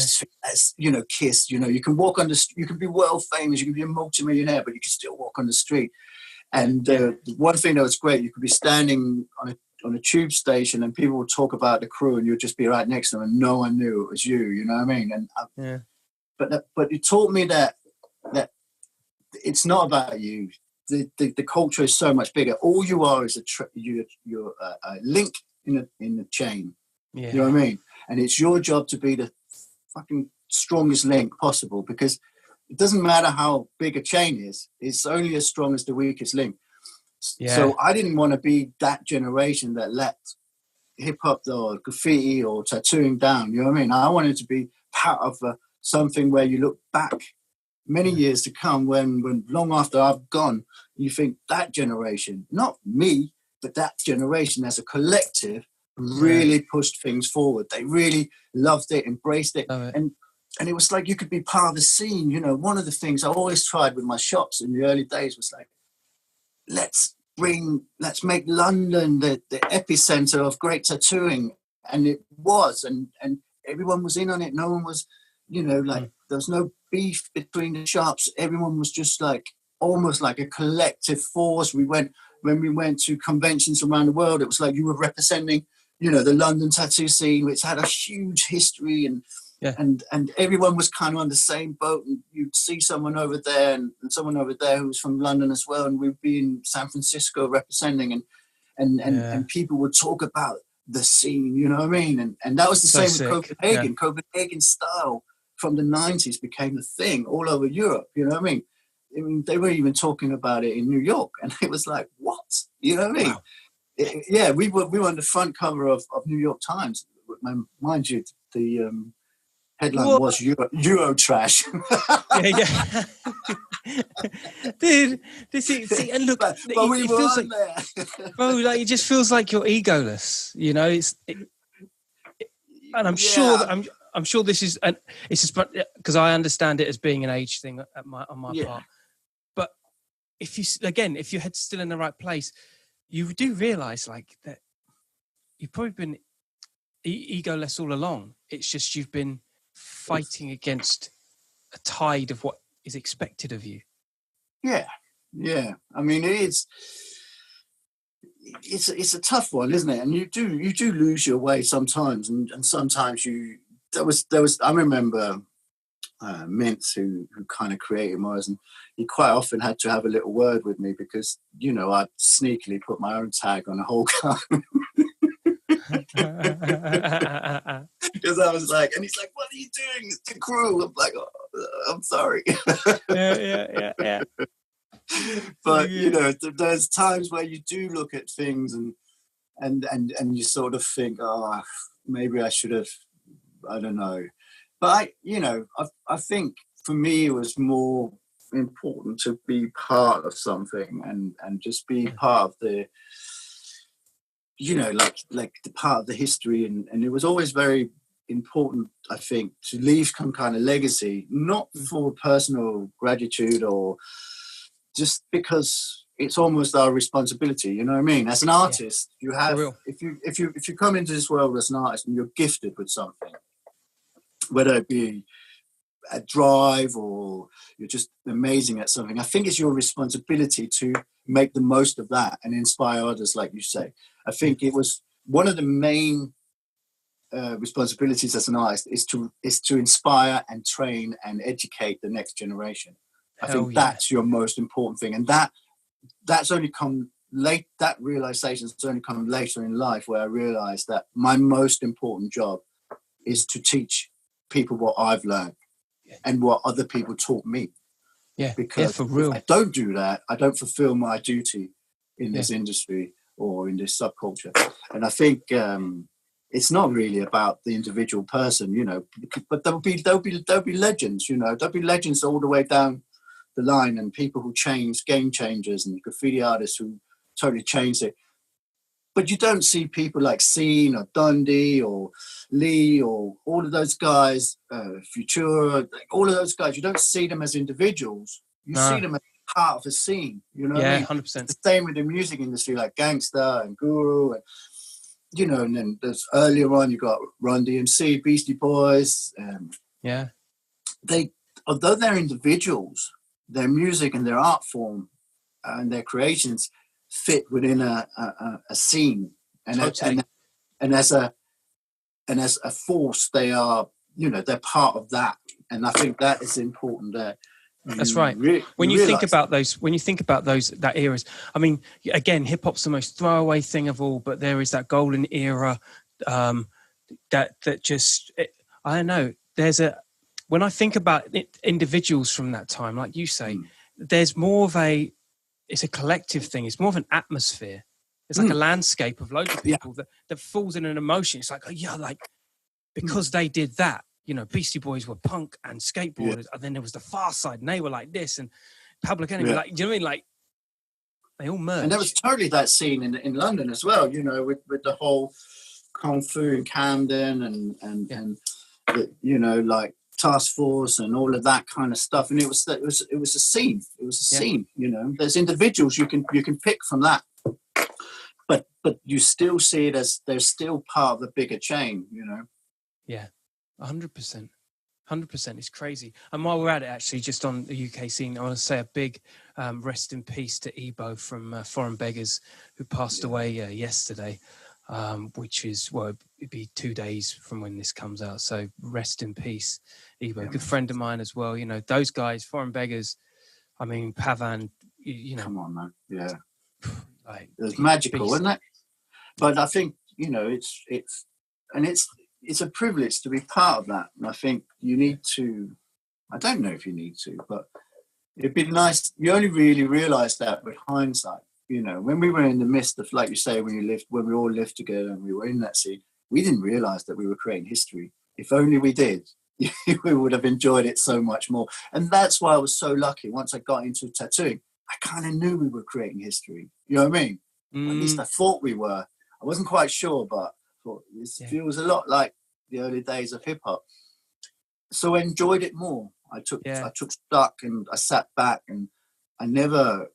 you know, Kiss, you know, you can walk on the street, you can be world famous, you can be a multimillionaire, but you can still walk on the street. And one thing that was great, you could be standing on a tube station and people would talk about the crew and you'd just be right next to them and no one knew it was you know what I mean? And but it taught me that it's not about you. The culture is so much bigger. All you are is you're a link in the chain. You know what I mean? And it's your job to be the fucking strongest link possible, because it doesn't matter how big a chain is. It's only as strong as the weakest link. So I didn't want to be that generation that let hip-hop or graffiti or tattooing down. You know what I mean? I wanted to be part of something where you look back many years to come when long after I've gone, you think that generation, not me, but that generation as a collective really pushed things forward. They really loved it, embraced it. And it was like you could be part of the scene. You know, one of the things I always tried with my shops in the early days was like, let's make London the epicenter of great tattooing. And it was, and everyone was in on it. No one was like there was no beef between the shops. Everyone was just like almost like a collective force. When we went to conventions around the world, it was like you were representing, the London tattoo scene, which had a huge history, and everyone was kind of on the same boat. And you'd see someone over there and someone over there who was from London as well, and we'd be in San Francisco representing, and people would talk about the scene, you know what I mean? And that was the same with Copenhagen. Copenhagen style from the 90s became the thing all over Europe, you know what I mean? They were even talking about it in New York, and it was like, what? You know what I mean? Wow. We were on the front cover of New York Times. Mind you, the headline was Euro trash. Yeah. Dude, see, and look, but we it were feels on like, there. bro, like it just feels like you're egoless, and I'm sure that I'm sure this is, and it's just because I understand it as being an age thing on my part. But if your head's still in the right place, you do realize like that you've probably been egoless all along. It's just you've been fighting against a tide of what is expected of you. Yeah. I mean, it's a tough one, isn't it? And you do lose your way sometimes, and sometimes there was. I remember Mintz, who kind of created Moas, and he quite often had to have a little word with me because I'd sneakily put my own tag on a whole car. Because I was like, and he's like, "What are you doing? It's the crew." I'm like, "Oh, I'm sorry." Yeah. But there's times where you do look at things and you sort of think, "Oh, maybe I should have." I don't know, but I think for me it was more important to be part of something and just be part of the. Like the part of the history, and it was always very important, I think, to leave some kind of legacy, not for personal gratitude or just because it's almost our responsibility. You know what I mean? As an artist, you have if you come into this world as an artist and you're gifted with something, whether it be a drive or you're just amazing at something, I think it's your responsibility to make the most of that and inspire others, like you say. I think it was one of the main responsibilities as an artist is to inspire and train and educate the next generation. I think that's your most important thing, and that's only come late. That realization has only come later in life, where I realized that my most important job is to teach people what I've learned and what other people taught me. Yeah, because for real. If I don't do that, I don't fulfill my duty in this industry or in this subculture. And I think it's not really about the individual person, but there'll be legends, there'll be legends all the way down the line, and people who change, game changers and graffiti artists who totally changed it. But you don't see people like Scene or Dundee or Lee or all of those guys, Futura, all of those guys. You don't see them as individuals. You see them as part of a scene. You know what I mean? 100%. The same with the music industry, like Gangsta and Guru, and and then there's earlier on you got Run DMC, Beastie Boys. Although they're individuals, their music and their art form and their creations fit within a scene, and as a force, they are they're part of that, and I think that is important there. That's right. When you think about that eras, I mean, again, hip hop's the most throwaway thing of all, but there is that golden era that just I don't know. When I think about individuals from that time, like you say, there's more of it's a collective thing. It's more of an atmosphere. It's like a landscape of loads of people that falls in an emotion. It's like, because they did that. Beastie Boys were punk and skateboarders, and then there was the Far Side, and they were like this, and Public Enemy, like, do you know what I mean? Like, they all merged. And there was totally that scene in London as well, with the whole Kung Fu in Camden and like Task Force and all of that kind of stuff. And it was a scene. It was a scene. There's individuals you can pick from that, but you still see it as they're still part of the bigger chain. Yeah, 100%. 100%. It's crazy. And while we're at it, actually, just on the UK scene, I want to say a big rest in peace to Ebo from Foreign Beggars, who passed away yesterday, which is, well, it'd be 2 days from when this comes out. So rest in peace, Ebo. Good friend of mine as well. You know, those guys, Foreign Beggars, I mean, Pavan, you know. Come on, man. Yeah. Like, It's magical, isn't it? But I think, you know, it's a privilege to be part of that. And I think you need to, I don't know if you need to, but it'd be nice. You only really realise that with hindsight. You know, when we were in the midst of, like you say, when we all lived together and we were in that scene, we didn't realise that we were creating history. If only we did, we would have enjoyed it so much more. And that's why I was so lucky. Once I got into tattooing, I kind of knew we were creating history. You know what I mean? At least I thought we were. I wasn't quite sure, but I thought this feels a lot like the early days of hip hop. So I enjoyed it more. I took stock and I sat back, and I never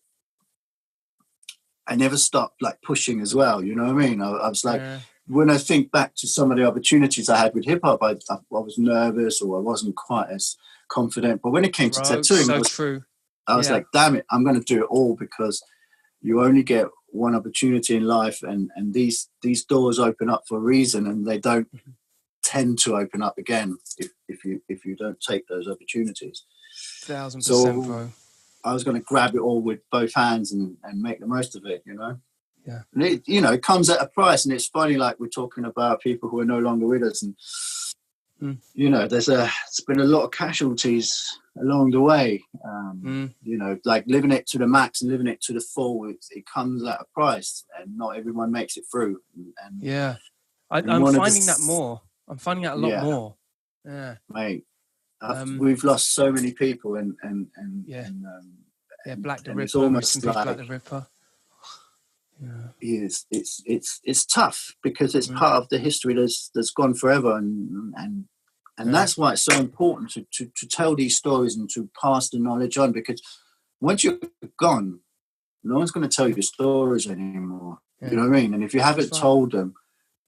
stopped like pushing as well. You know what I mean? I was like, when I think back to some of the opportunities I had with hip hop, I was nervous or I wasn't quite as confident. But when it came to tattooing, I was like, damn it, I'm going to do it all, because you only get one opportunity in life, and these doors open up for a reason, and they don't tend to open up again if you don't take those opportunities. 1000%, bro. I was going to grab it all with both hands and make the most of it, you know? Yeah. And it comes at a price, and it's funny, like we're talking about people who are no longer with us, and you know, there's been a lot of casualties along the way. You know, like living it to the max and living it to the full, it comes at a price, and not everyone makes it through. And I'm finding that more. I'm finding that a lot more. Yeah, mate. We've lost so many people, and Black the Ripper. It's almost like Black the Ripper. It's tough, because it's part of the history that's gone forever, and that's why it's so important to tell these stories and to pass the knowledge on, because once you're gone, no one's going to tell you the stories anymore. You know what I mean? And if you haven't told them,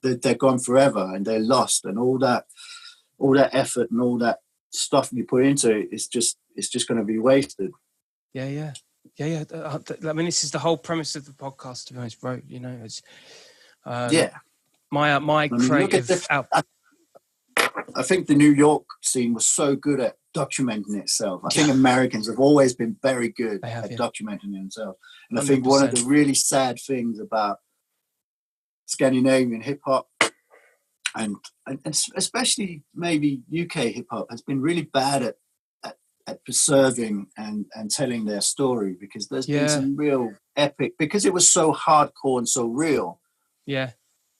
they're gone forever and they're lost, and all that effort and all that stuff you put into it, it's just going to be wasted. Yeah. I mean, this is the whole premise of the podcast, to be honest, bro. You know, it's my creative output. I think the New York scene was so good at documenting itself. I think Americans have always been very good at documenting themselves. And 100%. I think one of the really sad things about Scandinavian hip hop, and especially maybe UK hip hop, has been really bad at preserving and telling their story, because there's been some real epic, because it was so hardcore and so real. Yeah.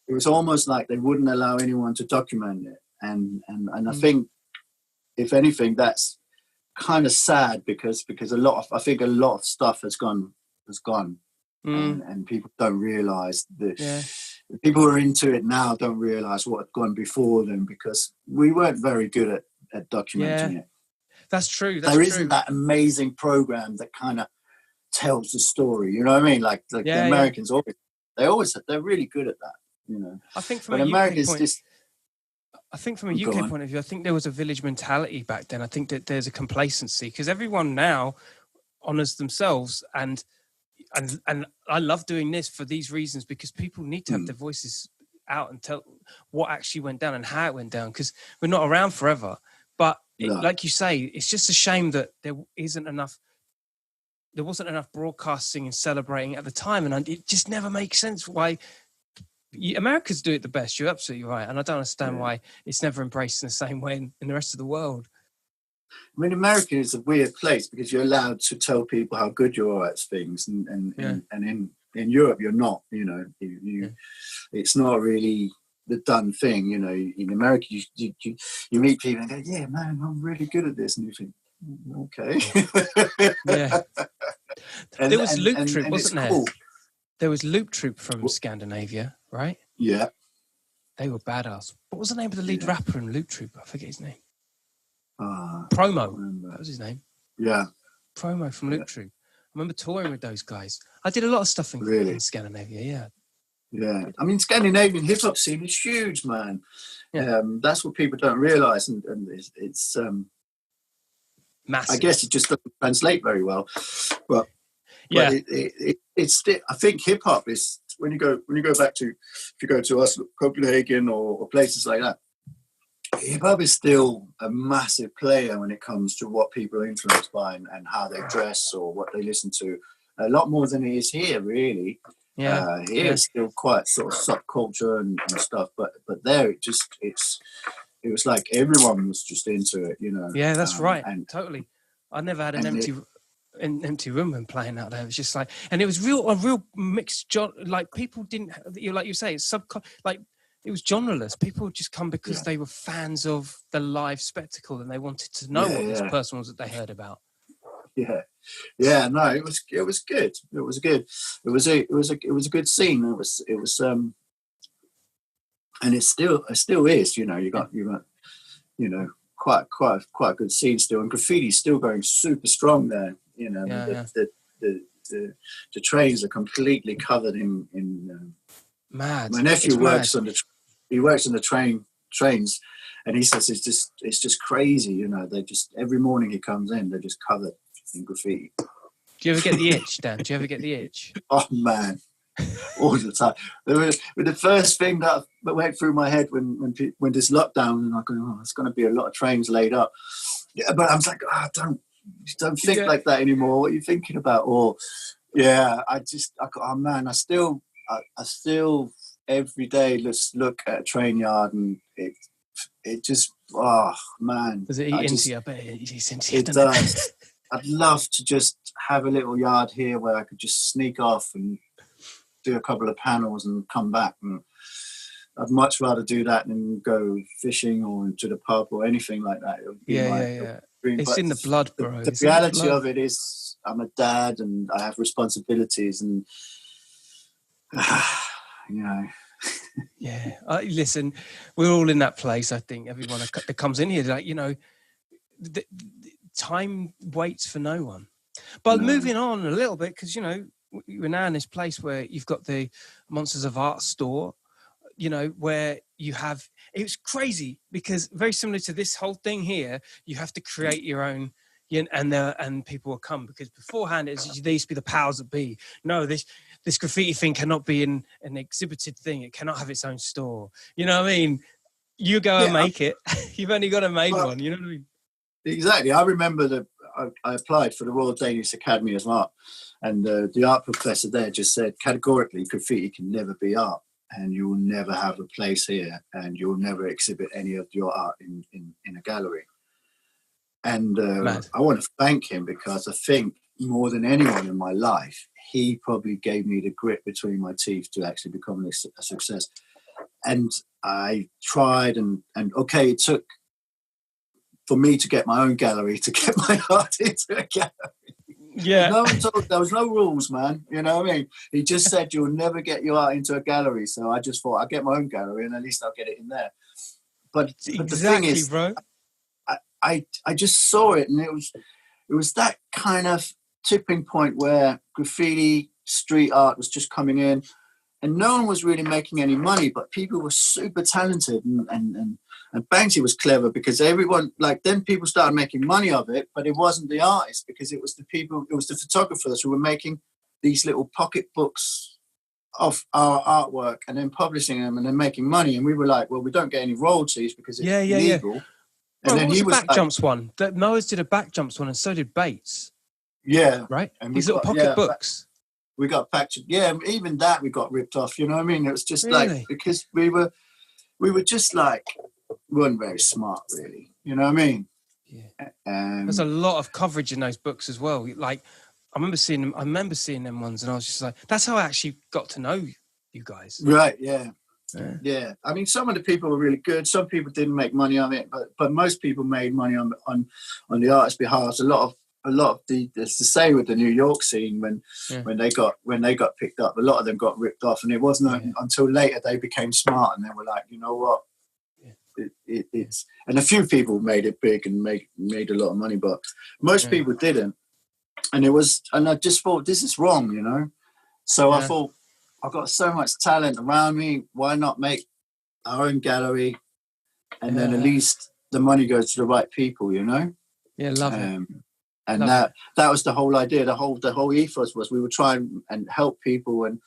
It was almost like they wouldn't allow anyone to document it. And I think, if anything, that's kind of sad, because a lot of stuff has gone, and people don't realize that. The people who are into it now don't realize what had gone before them, because we weren't very good at documenting it. That's true. There isn't that amazing program that kind of tells the story. You know what I mean? Like the Americans they're really good at that. You know, I think from a UK point of view, I think there was a village mentality back then. I think that there's a complacency, because everyone now honors themselves, and I love doing this for these reasons, because people need to have their voices out and tell what actually went down and how it went down, because we're not around forever. But like you say, it's just a shame that there wasn't enough broadcasting and celebrating at the time, and it just never makes sense why Americans do it the best. You're absolutely right, and I don't understand why it's never embraced in the same way in the rest of the world. I mean, America is a weird place, because you're allowed to tell people how good you are at things, and in Europe you're not. You know, it's not really the done thing. You know, in America you meet people and go, "Yeah, man, I'm really good at this," and you think, "Okay." There was Loop Troop, wasn't there? Cool. There was Loop Troop from Scandinavia, right? Yeah. They were badass. What was the name of the lead rapper in Loop Troop? I forget his name. Promo. That was his name. Yeah. Promo from Loop Troop. I remember touring with those guys. I did a lot of stuff in Scandinavia, Yeah, I mean, Scandinavian hip hop scene is huge, man. Yeah. That's what people don't realize, and it's Massive. I guess it just doesn't translate very well, but Yeah. it's I think hip hop is when you go back to, if you go to us Copenhagen or places like that, hip hop is still a massive player when it comes to what people are influenced by and how they dress or what they listen to, a lot more than it is here, really. Yeah. Here it's still quite sort of subculture and stuff, but there it was like everyone was just into it, you know. Yeah, that's right. And totally. I never had an empty room when playing out there. It was just like, and it was a real mixed like people didn't, like you say, it's like it was genreless. People would just come because they were fans of the live spectacle and they wanted to know what this person was that they heard about. Yeah, no, it was good. It was good. It was a good scene. It was and it still is. You know, you got you know, quite a good scene still, and graffiti's still going super strong there. You know, the trains are completely covered in mad. My nephew works on the trains, and he says it's just crazy. You know, they just every morning he comes in, they're just covered in graffiti. Do you ever get the itch, Dan? Do you ever get the itch? Oh man, all the time. The first thing that went through my head when this lockdown, and I go, oh, it's going to be a lot of trains laid up. Yeah, but I was like, don't think like that anymore. What are you thinking about? Or I still every day let's look at a train yard, and it just, oh man. Does it eat into you? I bet it eats into you. It does. I'd love to just have a little yard here where I could just sneak off and do a couple of panels and come back. And I'd much rather do that than go fishing or to the pub or anything like that. Yeah. It's in the blood, bro. The reality of it is I'm a dad and I have responsibilities and, you know. Yeah. Listen, we're all in that place, I think. Everyone that comes in here, like, you know, the time waits for no one. But moving on a little bit, because, you know, we're now in this place where you've got the Monsters of Art store, you know, where you have, it's crazy because very similar to this whole thing here, you have to create your own, and people will come, because beforehand they used to be the powers that be. No, this graffiti thing cannot be an exhibited thing. It cannot have its own store. You know what I mean? You go and make it. You've only got to make one. You know what I mean? Exactly. I remember I applied for the Royal Danish Academy of Art, and the art professor there just said categorically, graffiti can never be art, and you will never have a place here, and you'll never exhibit any of your art in a gallery. And I want to thank him, because I think more than anyone in my life, he probably gave me the grit between my teeth to actually become a success. And I tried, and okay, it took for me to get my own gallery, to get my art into a gallery. Yeah. There was no rules, man. You know what I mean? He just said you'll never get your art into a gallery. So I just thought I'll get my own gallery and at least I'll get it in there. But the thing is, bro, I just saw it, and it was that kind of tipping point where graffiti street art was just coming in, and no one was really making any money, but people were super talented, and Banksy was clever, because everyone, like, then people started making money of it, but it wasn't the artists, because it was the photographers who were making these little pocket books of our artwork and then publishing them and then making money. And we were like, well, we don't get any royalties because it's illegal. Yeah. And then he was back jumps one. Moas did a back jumps one, and so did Bates. Yeah. Right? And these little pocket books. We got packed. Yeah, even that we got ripped off. You know what I mean? It was just like, because we were just like, we weren't very smart, really. You know what I mean? Yeah. There's a lot of coverage in those books as well. Like, I remember seeing them ones, and I was just like, that's how I actually got to know you guys. Right. Yeah. Yeah. I mean, some of the people were really good. Some people didn't make money on it, but most people made money on the artist's behalf. A lot of it's the same with the New York scene when they got picked up. A lot of them got ripped off, and it wasn't until later they became smart and they were like, you know what, it's and a few people made it big and made a lot of money, but most people didn't. And I just thought, this is wrong, you know. So I thought I've got so much talent around me. Why not make our own gallery? And then at least the money goes to the right people, you know? Yeah, love it. And love that was the whole idea. The whole ethos was we would try and help people and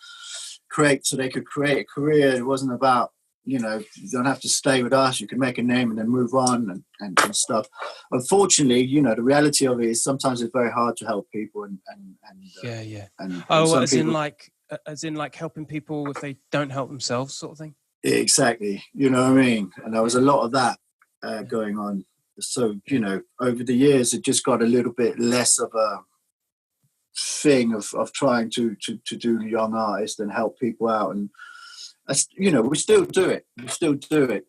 create so they could create a career. It wasn't about, you know, you don't have to stay with us. You can make a name and then move on and stuff. Unfortunately, you know, the reality of it is sometimes it's very hard to help people. And as in like helping people if they don't help themselves, sort of thing. Exactly. You know what I mean? And there was a lot of that going on. So, you know, over the years, it just got a little bit less of a thing of trying to do young artists and help people out. And, you know, we still do it.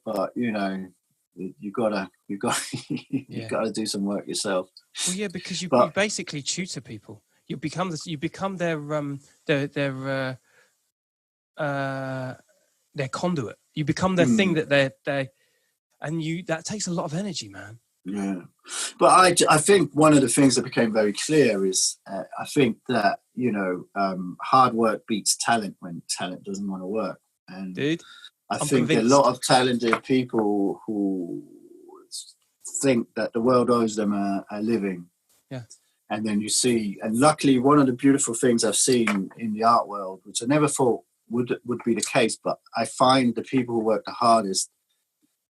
But, you know, you gotta do some work yourself. Well, yeah, because you basically tutor people. You become their conduit. You become their thing that they and that takes a lot of energy, man. Yeah, but I think one of the things that became very clear is I think that, you know, hard work beats talent when talent doesn't want to work. And dude, I think a lot of talented people who think that the world owes them a living. Yeah. And then you see, and luckily one of the beautiful things I've seen in the art world, which I never thought would be the case, but I find the people who work the hardest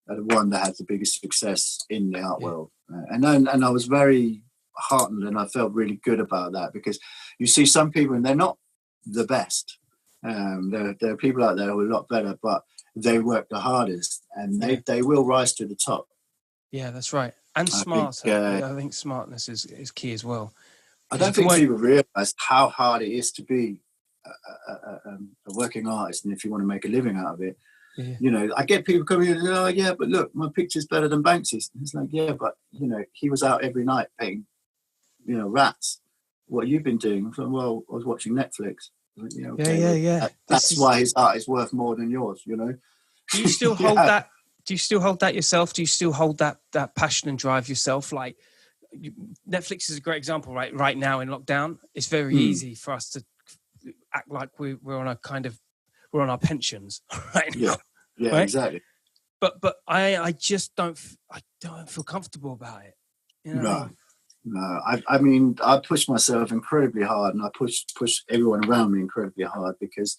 are the one that has the biggest success in the art world. And I was very heartened and I felt really good about that, because you see some people and they're not the best. There are people out there who are a lot better, but they work the hardest and they will rise to the top. Yeah, that's right. And smart. I think smartness is key as well. I don't think people realise how hard it is to be a working artist, and if you want to make a living out of it. Yeah. You know, I get people coming in and oh yeah, but look, my picture's better than Banksy's. And it's like, yeah, but you know, he was out every night painting, you know, rats. What have you been doing? I'm like, well, I was watching Netflix. Like, yeah, okay, yeah. That's why his art is worth more than yours, you know. Do you still hold that? Do you still hold that yourself? Do you still hold that passion and drive yourself? Like Netflix is a great example, right? Right now in lockdown, it's very easy for us to act like we're on our pensions right now. Yeah, right? Exactly. But I just don't feel comfortable about it. You know No. I mean, I push myself incredibly hard, and I push everyone around me incredibly hard, because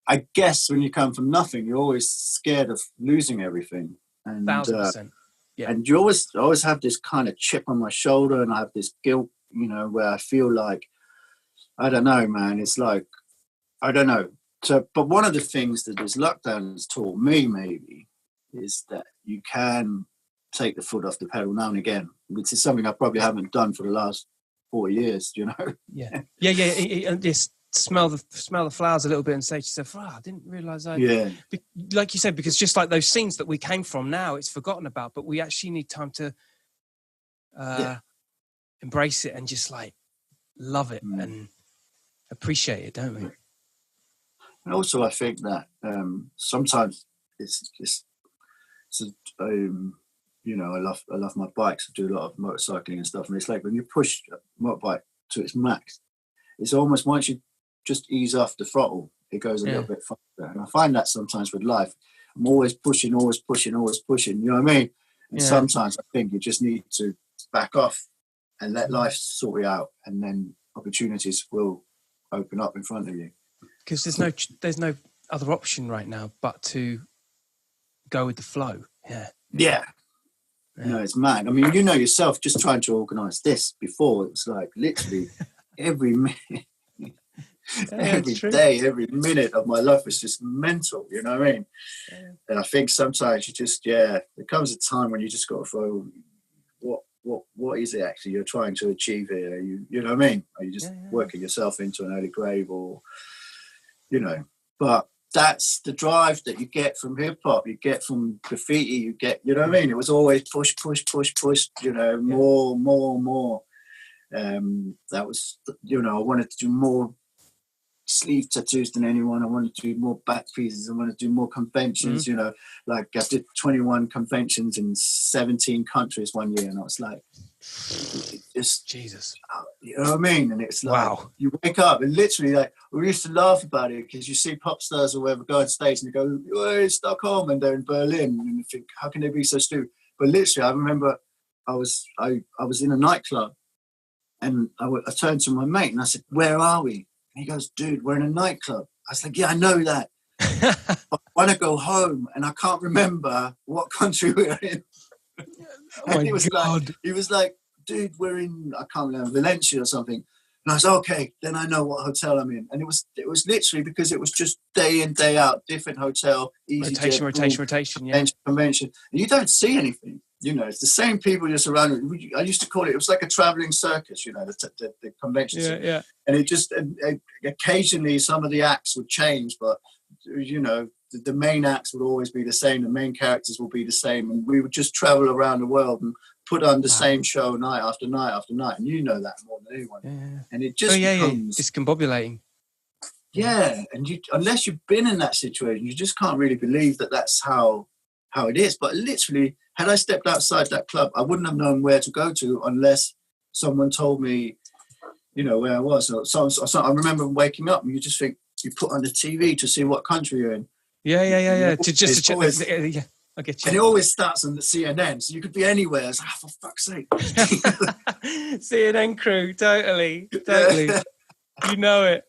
I guess when you come from nothing, you're always scared of losing everything. And 1,000%. Yeah. And you always have this kind of chip on my shoulder, and I have this guilt, you know, where I feel like, I don't know, man. It's like, I don't know. So, but one of the things that this lockdown has taught me, maybe, is that you can take the foot off the pedal now and again, which is something I probably haven't done for the last 4 years, you know? Yeah. And just smell the flowers a little bit and say to yourself, I didn't realise like you said, because just like those scenes that we came from now, it's forgotten about, but we actually need time to embrace it and just like love it and appreciate it, don't we? And also I think that sometimes it's you know, I love my bikes. I do a lot of motorcycling and stuff, and it's like when you push a motorbike to its max, it's almost once you just ease off the throttle, it goes a little bit faster. And I find that sometimes with life, I'm always pushing, you know what I mean? And sometimes I think you just need to back off and let life sort you out, and then opportunities will open up in front of you. Because there's no other option right now but to go with the flow. Yeah. No, it's mad. I mean, you know yourself, just trying to organise this before, it was like literally every minute, every day, every minute of my life was just mental, you know what I mean? Yeah. And I think sometimes you just, there comes a time when you just got to follow, what is it actually you're trying to achieve here? You know what I mean? Are you just working yourself into an early grave, or, you know, but that's the drive that you get from hip hop, you get from graffiti, you get, you know what I mean? It was always push, you know, more. That was, you know, I wanted to do more sleeve tattoos than anyone. I want to do more back pieces. I want to do more conventions, you know, like I did 21 conventions in 17 countries one year. And I was like, just Jesus. You know what I mean? And it's like, Wow. you wake up and literally, like, we used to laugh about it because you see pop stars or whatever go on stage and you go, hey, Stockholm, and they're in Berlin, and you think, how can they be so stupid? But literally, I remember I was in a nightclub, and I turned to my mate and I said, where are we? And he goes, dude, we're in a nightclub. I was like, yeah, I know that. I want to go home, and I can't remember what country we're in. Oh And God. he was like, dude, we're in, I can't remember, Valencia or something. And I was like, okay, then I know what hotel I'm in. And it was literally because it was just day in, day out, different hotel, easy Rotation, yeah. Convention. And you don't see anything. You know, it's the same people just around. I used to call it was like a traveling circus, you know, the convention. Yeah. And it just, occasionally some of the acts would change, but, you know, the main acts would always be the same. The main characters will be the same. And we would just travel around the world and put on the same show night after night after night. And you know that more than anyone. Yeah. And it just becomes discombobulating. Yeah. And unless you've been in that situation, you just can't really believe that that's how it is. But literally, had I stepped outside that club, I wouldn't have known where to go to unless someone told me, you know, where I was. So I remember waking up and you just think, you put on the TV to see what country you're in. Yeah. To check. Yeah, I get you. And it always starts on the CNN, so you could be anywhere. It's like, for fuck's sake. CNN crew, totally. You know it.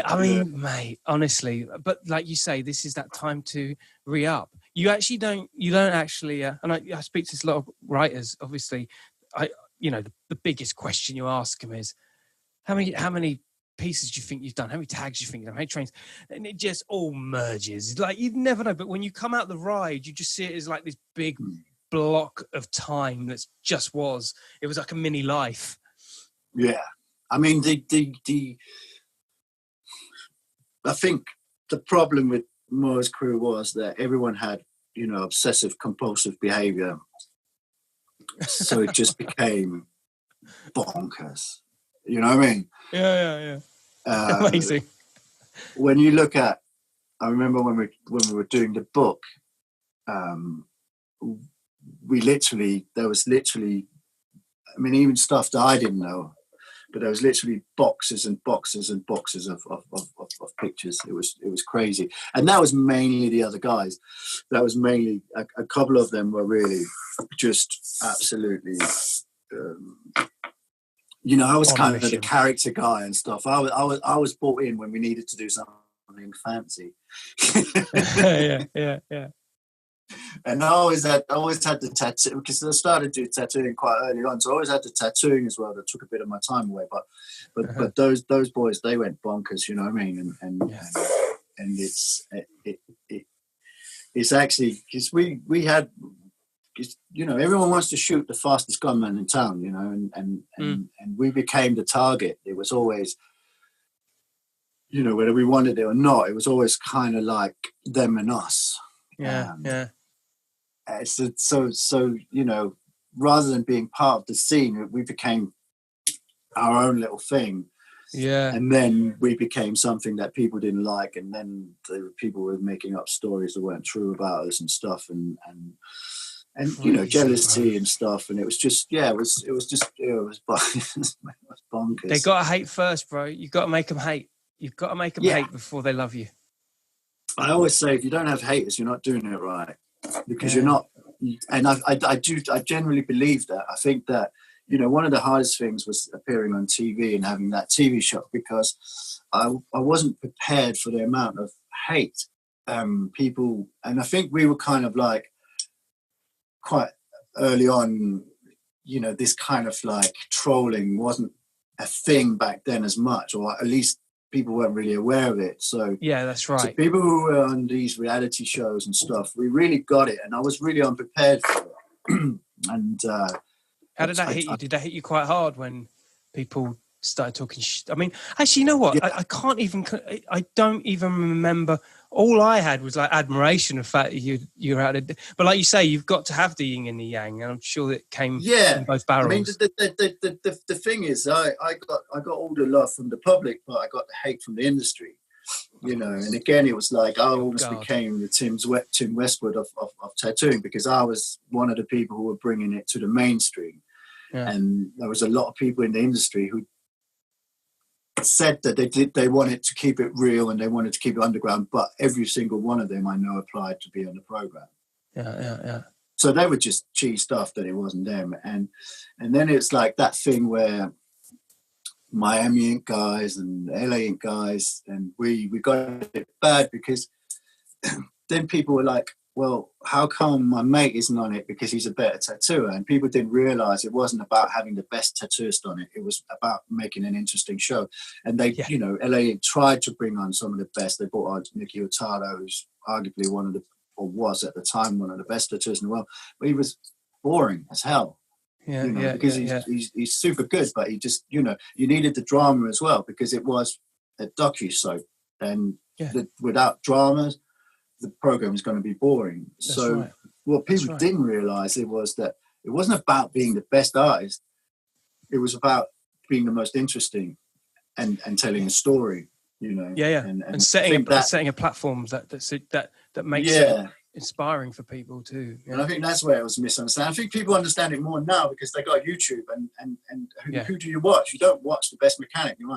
I mean, mate, honestly, but like you say, this is that time to re-up. You don't actually, and I speak to a lot of writers, obviously. The biggest question you ask them is, how many pieces do you think you've done? How many tags do you think you've done? How many trains? And it just all merges. Like, you'd never know. But when you come out the ride, you just see it as like this big block of time that just was. It was like a mini life. Yeah. I mean, I think the problem with Moas' crew was that everyone had, you know, obsessive compulsive behavior. So it just became bonkers. You know what I mean? Yeah. Amazing. When you look at, I remember when we were doing the book, there was literally, I mean, even stuff that I didn't know, but there was literally boxes and boxes and boxes of pictures. It was crazy. And that was mainly the other guys. That was mainly, a couple of them were really just absolutely, you know, I was kind of the character guy and stuff. I was brought in when we needed to do something fancy. Yeah. And I always had the tattoo, because I started doing tattooing quite early on, so I always had the tattooing as well. That took a bit of my time away, but those boys, they went bonkers. You know what I mean? And it's actually, because we had. You know, everyone wants to shoot the fastest gunman in town, you know, and we became the target. It was always, you know, whether we wanted it or not, it was always kind of like them and us. Yeah. So, you know, rather than being part of the scene, we became our own little thing. Yeah. And then we became something that people didn't like, and then the people were making up stories that weren't true about us and stuff, and you know, jealousy and stuff, and it was bonkers. They got to hate first, bro. You've got to make them hate. You've got to make them hate before they love you. I always say, if you don't have haters, you're not doing it right, because you're not. And I genuinely believe that. I think that, you know, one of the hardest things was appearing on TV and having that TV show, because I wasn't prepared for the amount of hate people, and I think we were kind of like, quite early on, you know, this kind of like trolling wasn't a thing back then as much, or at least people weren't really aware of it. So yeah, that's right. So people who were on these reality shows and stuff, we really got it, and I was really unprepared for it. And how did that hit you? Did that hit you quite hard when people started talking I mean, actually, you know what? Yeah. I don't even remember all I had was like admiration of the fact that you're out there. But like you say, you've got to have the yin and the yang, and I'm sure that came in both barrels. I mean, the thing is, I got all the love from the public, but I got the hate from the industry. You know, and again, it was like I almost became the Tim Westwood of tattooing, because I was one of the people who were bringing it to the mainstream. Yeah. And there was a lot of people in the industry who said that they wanted to keep it real and they wanted to keep it underground, but every single one of them I know applied to be on the program. Yeah. So they would just cheese stuff that it wasn't them, and then it's like that thing where Miami Ink guys and LA Ink guys, and we got it bad because then people were like, well, how come my mate isn't on it because he's a better tattooer? And people didn't realize it wasn't about having the best tattooist on it. It was about making an interesting show. And they, you know, LA Ink tried to bring on some of the best. They brought on Nicky Hurtado, who's arguably was at the time one of the best tattooists in the world, but he was boring as hell. Because he's super good, but he just, you know, you needed the drama as well, because it was a docu-soap, and without drama, the program is going to be boring. What people didn't realize was that it wasn't about being the best artist. It was about being the most interesting and telling a story, you know. And setting a platform that makes it inspiring for people too. And I think that's where it was misunderstood. I think people understand it more now because they got YouTube, and who do you watch? You don't watch the best mechanic. You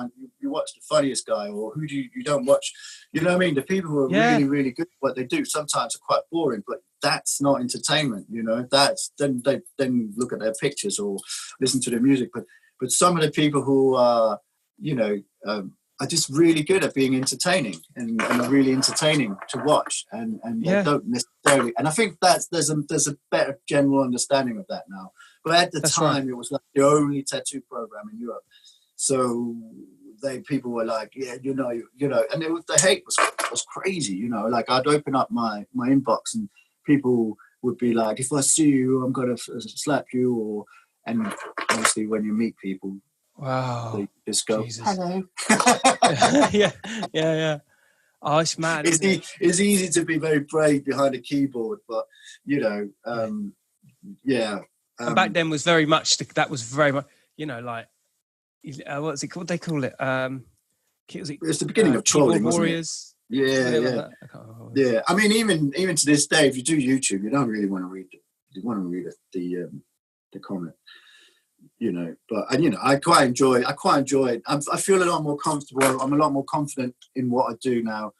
watch the funniest guy, or who do you don't watch? You know what I mean? The people who are really, really good at what they do sometimes are quite boring, but that's not entertainment. You know, that's then look at their pictures or listen to their music. But some of the people who are, you know, are just really good at being entertaining and are really entertaining to watch, and they don't necessarily. And I think there's a better general understanding of that now. But at the time, it was like the only tattoo program in Europe, so people were like, you know, and the hate was crazy. You know, like I'd open up my inbox and people would be like, if I see you, I'm gonna slap you, and obviously when you meet people. Wow. They just go, Jesus. Hello. Yeah. Oh, it's mad. It's easy to be very brave behind a keyboard, but, you know, and back then was very much, you know, like, what's it called? They call it, it's the beginning of trolling, wasn't Warriors. It? Yeah. I mean, even to this day, if you do YouTube, you don't really want to read the comment. You know, but you know, I quite enjoy it. I feel a lot more comfortable. I'm a lot more confident in what I do now.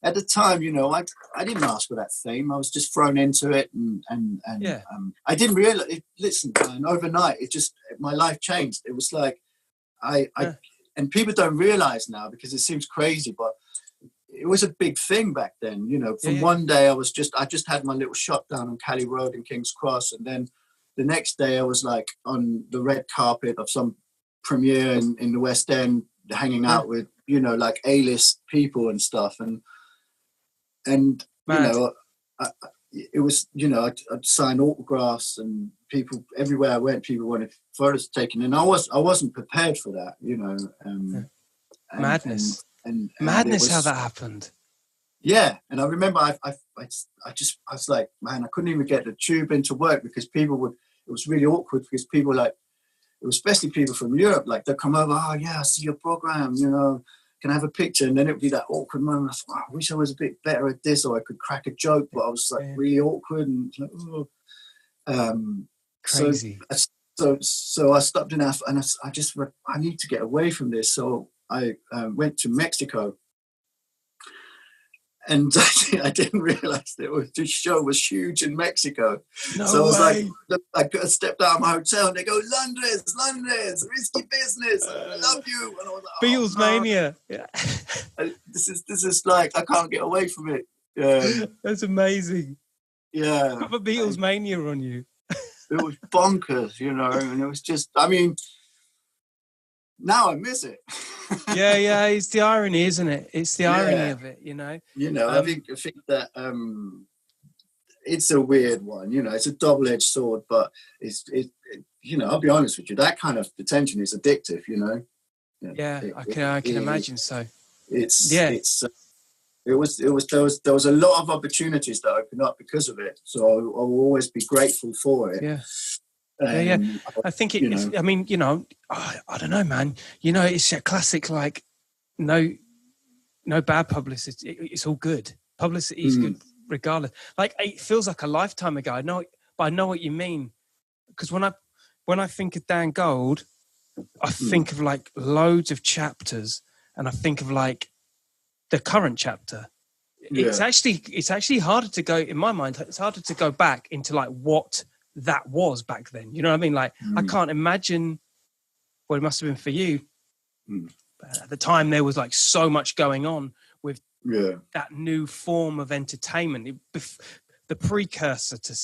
At the time, you know, I didn't ask for that fame. I was just thrown into it, and I didn't realize. Listen, man, overnight, my life changed. It was like and people don't realize now because it seems crazy, but it was a big thing back then. You know, from one day I just had my little shop down on Cali Road in King's Cross, and then the next day I was like on the red carpet of some premiere in the West End, hanging out with, you know, like A-list people and stuff. And you know, it was, you know, I'd sign autographs, and people everywhere I went, people wanted photos taken. And I wasn't prepared for that, you know. Madness. And madness how that happened. Yeah, and I remember I was like, man, I couldn't even get the tube into work because it was really awkward because people like, it was especially people from Europe, like they'd come over, oh yeah, I see your program, you know, can I have a picture? And then it would be that awkward moment. I thought, I wish I was a bit better at this, or I could crack a joke, but I was like really awkward and like, crazy. So I stopped enough, and I need to get away from this. So I went to Mexico. And I didn't realize that this show was huge in Mexico. So I was like, I stepped out of my hotel and they go, Londres, risky business. I love you. And I was like, Beatles mania. Yeah. This is like, I can't get away from it. That's amazing. Yeah. Proper Beatles mania on you. It was bonkers, you know, and it was just, I mean, now I miss it. yeah, it's the irony, isn't it? It's the irony of it, you know. You know, I think that it's a weird one. You know, it's a double-edged sword, but it you know, I'll be honest with you, that kind of attention is addictive. You know. Yeah, I can imagine so. It's there was a lot of opportunities that opened up because of it. So I'll always be grateful for it. Yeah. I think it's, I mean, I don't know, man. It's a classic, like, no bad publicity. It's all good. Publicity is good regardless. Like, it feels like a lifetime ago. I know what you mean. Because when I think of Dan Gold, I think of like loads of chapters, and I think of like the current chapter. Yeah. It's actually harder to go, in my mind, it's harder to go back into like what that was back then. You know what I mean? Like, I can't imagine what it must have been for you. But at the time, there was like so much going on with that new form of entertainment. The precursor to,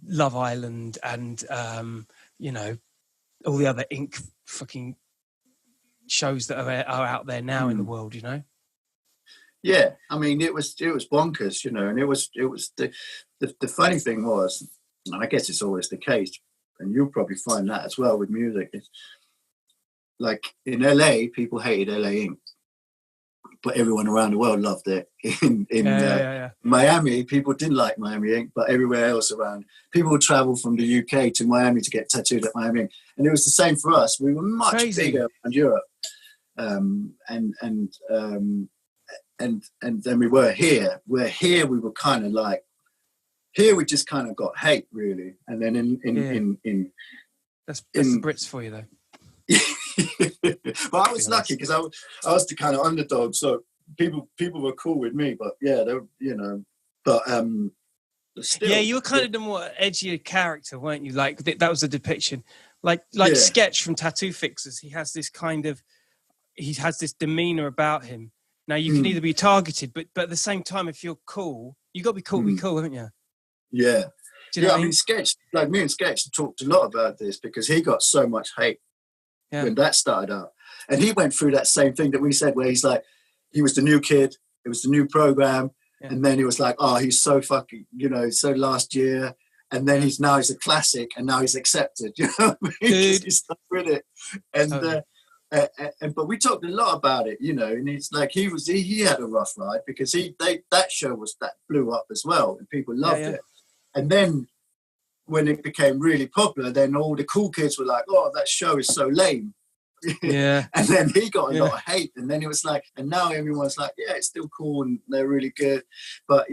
Love Island and, all the other ink fucking shows that are out there now in the world, Yeah, I mean, it was bonkers, and it was the funny thing was, and I guess it's always the case, and you'll probably find that as well with music. It's like in LA, people hated LA Ink, but everyone around the world loved it. In Miami, people didn't like Miami Ink, but everywhere else around, people would travel from the UK to Miami to get tattooed at Miami Ink, and it was the same for us. We were much bigger than Europe, and then we were here. We're here. We were kind of like here. We just kind of got hate, really. And then in that's the Brits for you, though. But I was lucky because I was the kind of underdog, so people were cool with me. But yeah, they were, but still, yeah, you were kind of the more edgier character, weren't you? Like that was the depiction. Like Sketch from Tattoo Fixers. He has this demeanor about him. Now, you can either be targeted, but at the same time, if you're cool, you got to be cool, haven't you? Yeah. Do you know what I mean, Sketch, like me and Sketch talked a lot about this because he got so much hate when that started out. And he went through that same thing that we said, where he's like, he was the new kid, it was the new program, and then he was like, oh, he's so fucking, so last year. And then he's a classic, and now he's accepted, you know what I mean? He's stuck with it. And, totally. But we talked a lot about it, and it's like he had a rough ride because that show that blew up as well, and people loved it. And then when it became really popular, then all the cool kids were like, "Oh, that show is so lame." Yeah. And then he got a lot of hate, and then it was like, and now everyone's like, "Yeah, it's still cool and they're really good." But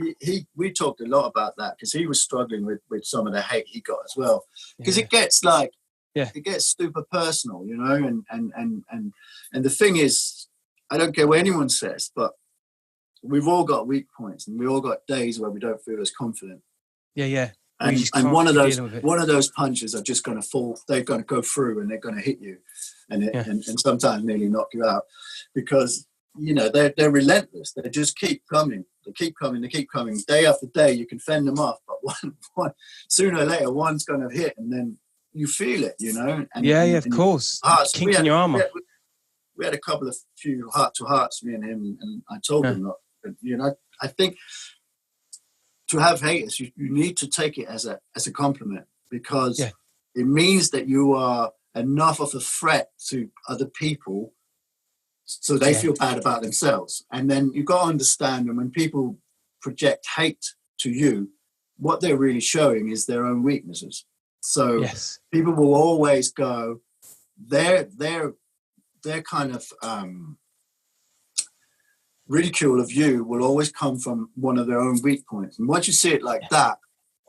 we talked a lot about that because he was struggling with some of the hate he got as well, because it gets like. Yeah, it gets super personal, and the thing is, I don't care what anyone says, but we've all got weak points, and we all got days where we don't feel as confident. Yeah. And one of those punches are just going to fall. They're going to go through, and they're going to hit you, and sometimes nearly knock you out, because they're relentless. They just keep coming. They keep coming. Day after day, you can fend them off, but one sooner or later, one's going to hit, and then. You feel it, And, of course. Kink in your armor. We had a few heart-to-hearts, me and him, and I told him that, I think to have haters, you need to take it as a compliment, because it means that you are enough of a threat to other people, so they feel bad about themselves. And then you've got to understand, and when people project hate to you, what they're really showing is their own weaknesses. So people will always go, their kind of ridicule of you will always come from one of their own weak points. And once you see it like that,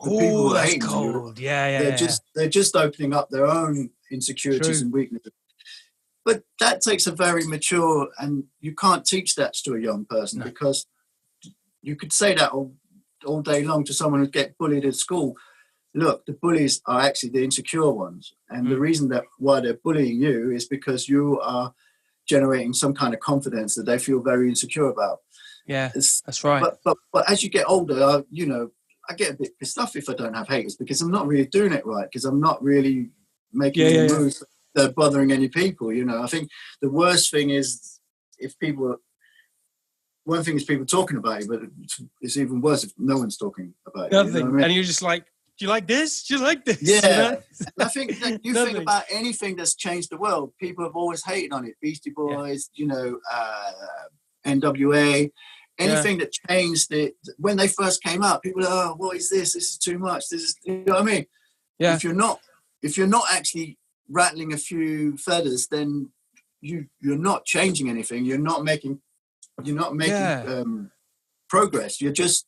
the people who are hating you, they're just opening up their own insecurities and weaknesses. But that takes a very mature, and you can't teach that to a young person, because you could say that all day long to someone who get bullied at school. Look, the bullies are actually the insecure ones. And the reason why they're bullying you is because you are generating some kind of confidence that they feel very insecure about. Yeah, that's right. But as you get older, I get a bit pissed off if I don't have haters, because I'm not really doing it right, because I'm not really making any moves that are bothering any people. I think the worst thing is one thing is people talking about you, but it's even worse if no one's talking about you. Nothing. And you're just like, do you like this? Do you like this? Yeah. I think that you think about anything that's changed the world, people have always hated on it. Beastie Boys, NWA, anything that changed it. When they first came out, people were, oh, what is this? This is too much. This is, you know what I mean? Yeah. If you're not actually rattling a few feathers, then you're not changing anything. You're not making progress. You're just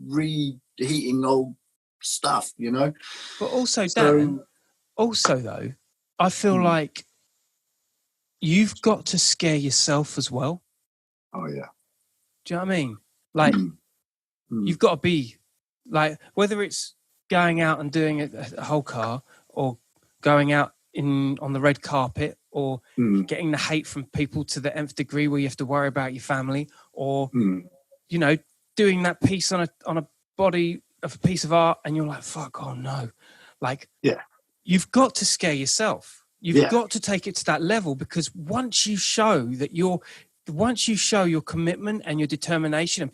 reheating old stuff, you know. But also, Dan, though, I feel like you've got to scare yourself as well. Oh yeah. Do you know what I mean? Like, you've got to be like, whether it's going out and doing a whole car, or going out on the red carpet, or getting the hate from people to the nth degree where you have to worry about your family, or you know, doing that piece on a body of a piece of art, and you're like, fuck, oh no. Like, you've got to scare yourself. You've got to take it to that level, because once you show your commitment and your determination, and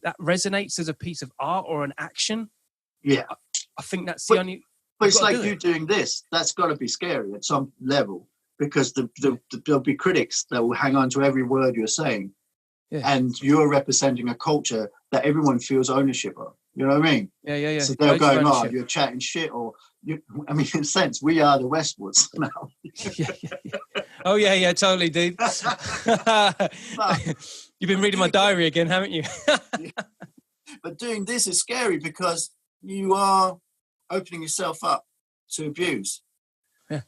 that resonates as a piece of art or an action. Yeah. I think that's the only. But it's like you doing this. That's got to be scary at some level, because there'll be critics that will hang on to every word you're saying. Yeah. And you're representing a culture that everyone feels ownership of. You know what I mean? Yeah. So they're going, oh, you're chatting shit, or I mean, in a sense, we are the Westwoods now. yeah. Oh yeah, totally, dude. You've been reading my diary again, haven't you? But doing this is scary, because you are opening yourself up to abuse. Yeah.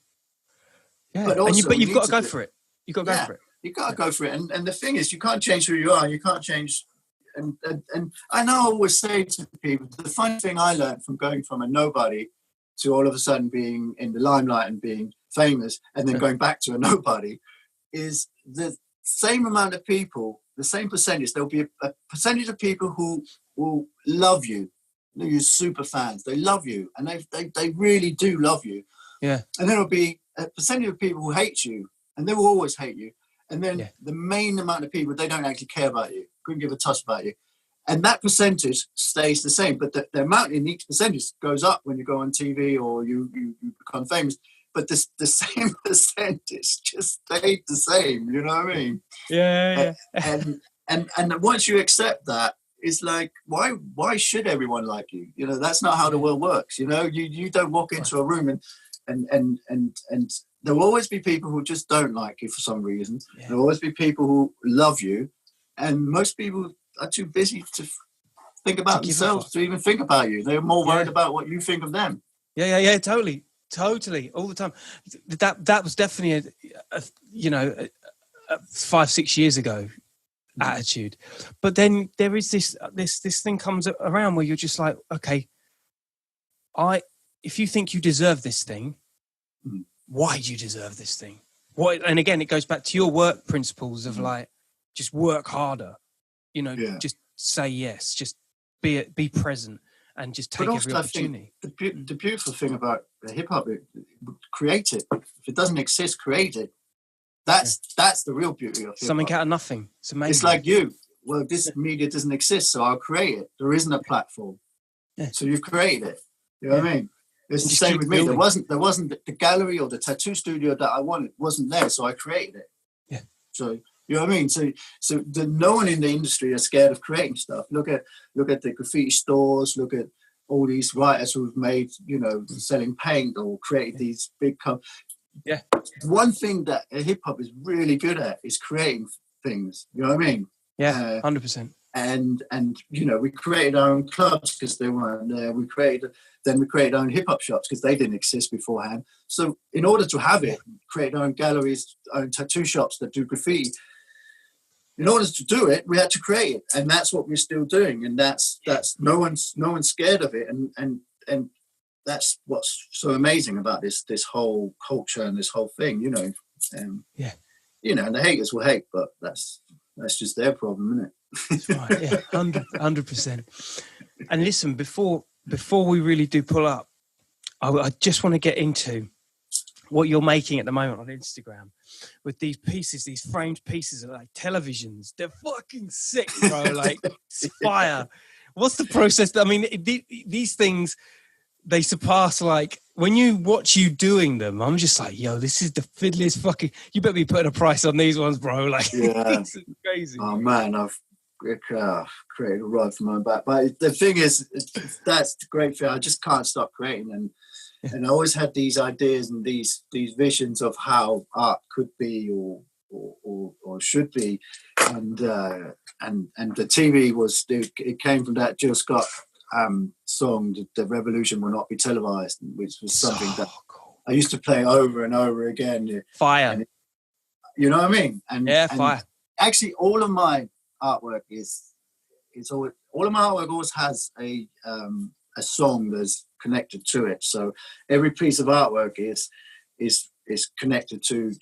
But also, you've got to go for it. You've got to go for it. You got to go for it. And the thing is, you can't change who you are. You can't change. And I know I always say to people, the funny thing I learned from going from a nobody to all of a sudden being in the limelight and being famous, and then going back to a nobody, is the same amount of people, the same percentage. There'll be a percentage of people who will love you. You're super fans. They love you, and they really do love you. Yeah. And then there'll be a percentage of people who hate you, and they will always hate you. And then the main amount of people, they don't actually care about you, couldn't give a toss about you. And that percentage stays the same, but the amount in each percentage goes up when you go on TV or you become famous. But the same percentage just stayed the same, you know what I mean? Yeah. And once you accept that, it's like, why should everyone like you? You know, that's not how the world works. You know, you don't walk into a room and there will always be people who just don't like you for some reason. Yeah. There will always be people who love you, and most people are too busy to think about themselves to even think about you. They're more worried about what you think of them. Yeah, totally, all the time. That was definitely a 5-6 years ago attitude. But then there is this thing comes around where you're just like, okay, if you think you deserve this thing, why do you deserve this thing? And again, it goes back to your work principles of like, just work harder, just say yes, just be present, and just take every opportunity. The beautiful thing about hip hop, create it. If it doesn't exist, create it. That's the real beauty of hip-hop. Something out of nothing. It's amazing. It's like you. Well, this media doesn't exist, so I'll create it. There isn't a platform, so you've created it. You know what I mean? It's the same with me. Building. There wasn't the gallery or the tattoo studio that I wanted wasn't there, so I created it. Yeah. So you know what I mean? So no one in the industry is scared of creating stuff. Look at the graffiti stores. Look at all these writers who've made, selling paint or created these big Yeah. One thing that hip hop is really good at is creating things. You know what I mean? Yeah, 100%. And we created our own clubs because they weren't there. We created our own hip hop shops because they didn't exist beforehand. So in order to have it, create our own galleries, our own tattoo shops that do graffiti. In order to do it, we had to create it, and that's what we're still doing. And that's no one's scared of it, and that's what's so amazing about this whole culture and this whole thing, And the haters will hate, but that's just their problem, isn't it? That's right. Yeah, 100%. And listen, before we really do pull up, I just want to get into what you're making at the moment on Instagram with these pieces, these framed pieces of like televisions. They're fucking sick, bro. Like, it's fire. What's the process? I mean, these things, they surpass, like, when you watch you doing them, I'm just like, yo, this is the fiddliest fucking, you better be putting a price on these ones, bro. Like, Yeah. it's crazy. Oh man, I've created a rod for my back. But the thing is, that's the great thing. I just can't stop creating, and I always had these ideas and these visions of how art could be or should be, and the TV was, it came from that Jill Scott song, "The Revolution Will Not Be Televised," which was something that cool. I used to play over and over again. Fire. And you know what I mean? And fire. Actually, all of my artwork all of my artwork always has a song that's connected to it. So every piece of artwork is connected to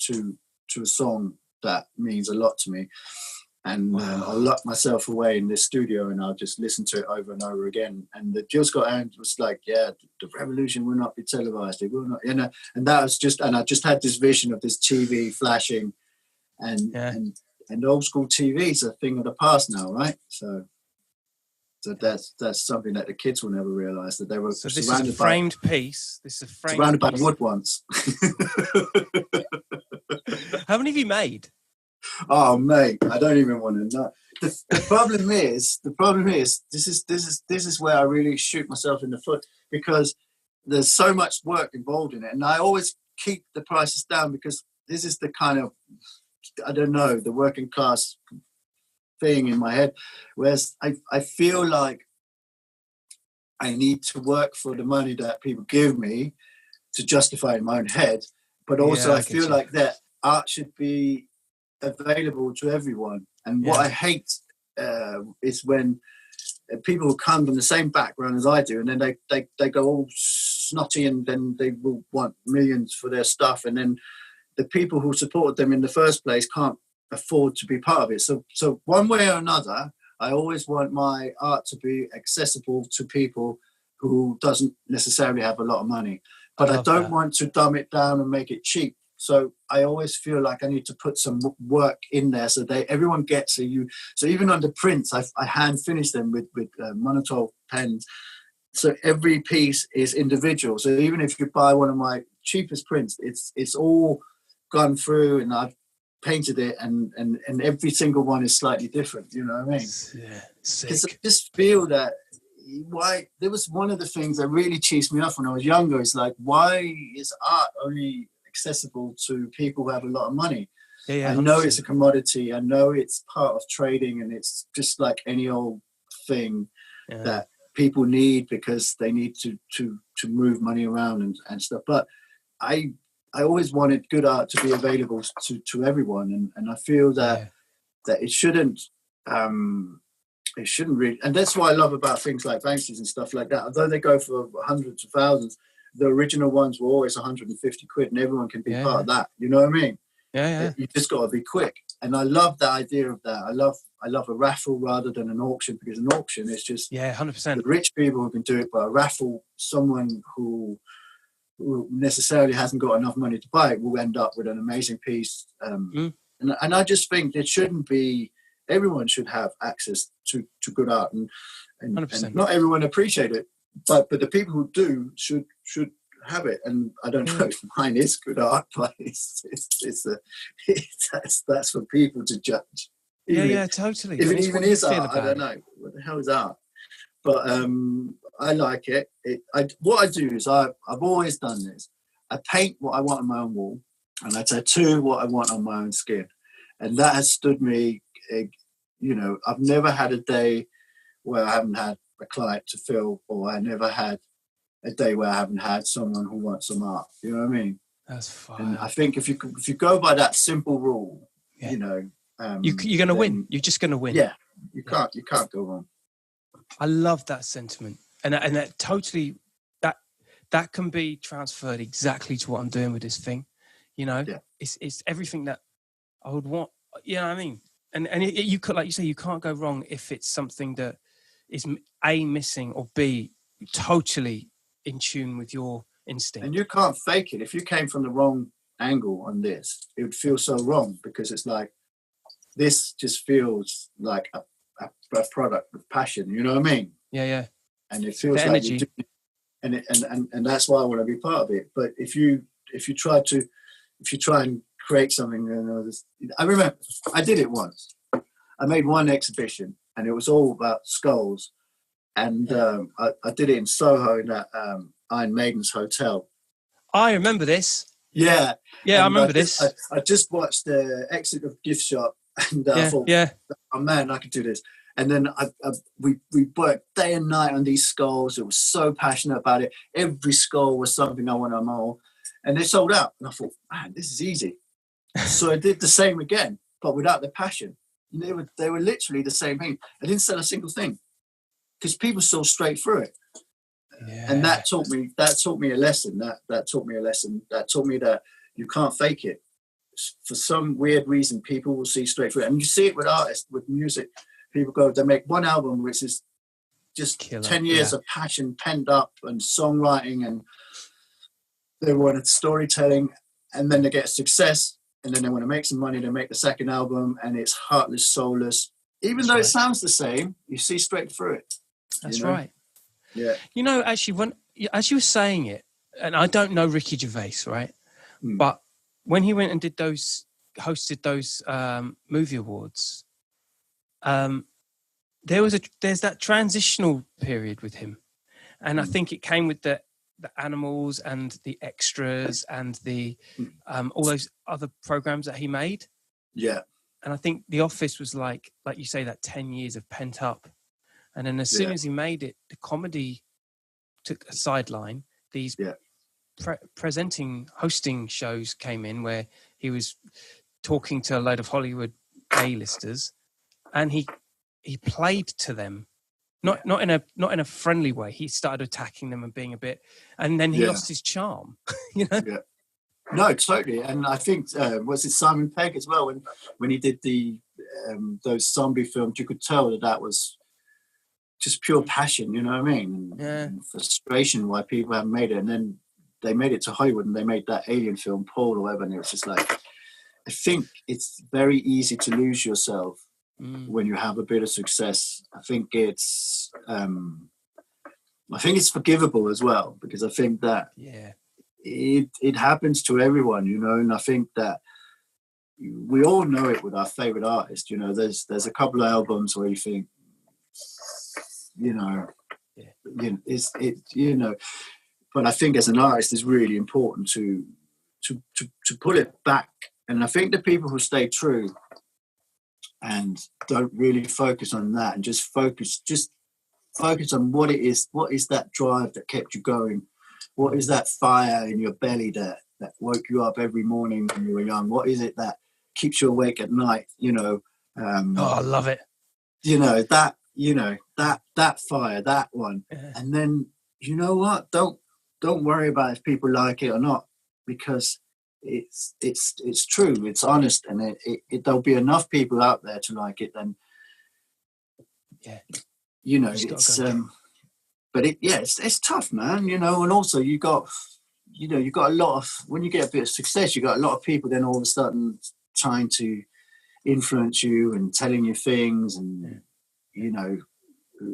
a song that means a lot to me. And I'll lock myself away in this studio and I'll just listen to it over and over again. And the Jill Scott end was like, yeah, the revolution will not be televised. It will not, you know. And that was just, and I just had this vision of this TV flashing, and old school TV is a thing of the past now, right? So that's something that the kids will never realise, that they were so this surrounded is a framed piece. This is a framed surrounded piece. by wood once. How many have you made? Oh mate, I don't even want to know. The problem is this is where I really shoot myself in the foot, because there's so much work involved in it, and I always keep the prices down because this is the kind of, I don't know, the working class thing in my head, whereas I feel like I need to work for the money that people give me to justify in my own head, but also I feel like that art should be available to everyone. And what I hate is when people who come from the same background as I do, and then they go all snotty, and then they will want millions for their stuff, and then the people who supported them in the first place can't afford to be part of it. So one way or another, I always want my art to be accessible to people who doesn't necessarily have a lot of money, but I don't want to dumb it down and make it cheap. So I always feel like I need to put some work in there so everyone gets it. So even on the prints, I hand finish them with monotone pens. So every piece is individual. So even if you buy one of my cheapest prints, it's all gone through and I've painted it, and every single one is slightly different. You know what I mean? Yeah, because I just feel that there was one of the things that really cheesed me off when I was younger. Is like, why is art only accessible to people who have a lot of money? I know it's a commodity. I know it's part of trading, and it's just like any old thing that people need because they need to move money around and stuff. But I always wanted good art to be available to everyone, and I feel that it shouldn't really, and that's what I love about things like Banksy's and stuff like that. Although they go for hundreds of thousands, the original ones were always 150 quid, and everyone can be part of that. You know what I mean? Yeah. You just got to be quick, and I love the idea of that. I love a raffle rather than an auction, because an auction is just 100%. the rich people who can do it, but a raffle, someone who necessarily hasn't got enough money to buy it will end up with an amazing piece. And I just think it shouldn't be. Everyone should have access to good art, and not everyone appreciate it, but the people who do should have it. And I don't know if mine is good art, but that's for people to judge. Totally. If it even is art, I don't know what the hell is art. But I like it. What I do is I've always done this. I paint what I want on my own wall, and I tattoo what I want on my own skin, and that has stood me. I've never had a day where I haven't had a client to fill, or I never had a day where I haven't had someone who wants some art. You know what I mean? That's fine. And I think if you go by that simple rule, you're going to win. You're just going to win. Yeah, you can't go wrong. I love that sentiment, and that totally that can be transferred exactly to what I'm doing with this thing. It's everything that I would want. You know what I mean? And you could, like you say, you can't go wrong if it's something that is A, missing, or B, totally in tune with your instinct. And you can't fake it. If you came from the wrong angle on this, it would feel so wrong, because it's like, this just feels like a product of passion. You know what I mean? Yeah. And it feels the like energy. and that's why I want to be part of it. But if you try and create something, I remember I did it once. I made one exhibition, and it was all about skulls, and I did it in Soho in that Iron Maiden's hotel. I remember this. Yeah, I remember this. I just watched the exit of Gift Shop, and I thought, oh man, I could do this. And then we worked day and night on these skulls. It was so passionate about it. Every skull was something I wanted to mold, and they sold out. And I thought, man, this is easy. So I did the same again, but without the passion. And they were literally the same thing. I didn't sell a single thing because people saw straight through it. Yeah. And that taught me a lesson. That taught me a lesson. That taught me that you can't fake it. For some weird reason, people will see straight through it. And you see it with artists, with music. People they make one album which is just Killer. 10 years of passion penned up and songwriting, and they wanted storytelling, and then they get success, and then they want to make some money. They make the second album, and it's heartless, soulless. Even though it sounds the same, you see straight through it. That's right. Yeah. You know, actually, as you were saying it, and I don't know Ricky Gervais, right? But when he went and hosted those movie awards, there's that transitional period with him, and I think it came with the animals and the extras and the all those other programs that he made. Yeah. And I think The Office was like you say, that 10 years of pent up. And then as soon as he made it, the comedy took a sideline. These hosting shows came in where he was talking to a load of Hollywood A-listers, and he played to them, not in a friendly way. He started attacking them and being a bit, and then he lost his charm. You know? Yeah. No, totally. And I think was it Simon Pegg as well when he did those zombie films? You could tell that was just pure passion, you know what I mean? And frustration why people haven't made it. And then they made it to Hollywood and they made that alien film, Paul or whatever, and it was just like, I think it's very easy to lose yourself when you have a bit of success. I think it's forgivable as well, because I think that it happens to everyone, you know, and I think that we all know it with our favorite artists. You know, there's a couple of albums where you think, but I think as an artist, it's really important to pull it back. And I think the people who stay true and don't really focus on that and just focus on what it is. What is that drive that kept you going? What is that fire in your belly that woke you up every morning when you were young? What is it that keeps you awake at night? You know. I love it. That fire, that one. Yeah. And then, you know what? Don't worry about if people like it or not, because it's true, it's honest, and there'll be enough people out there to like it. Then, it's tough, man. You know, and also you got a lot of, when you get a bit of success, you got a lot of people then all of a sudden trying to influence you and telling you things, and you know,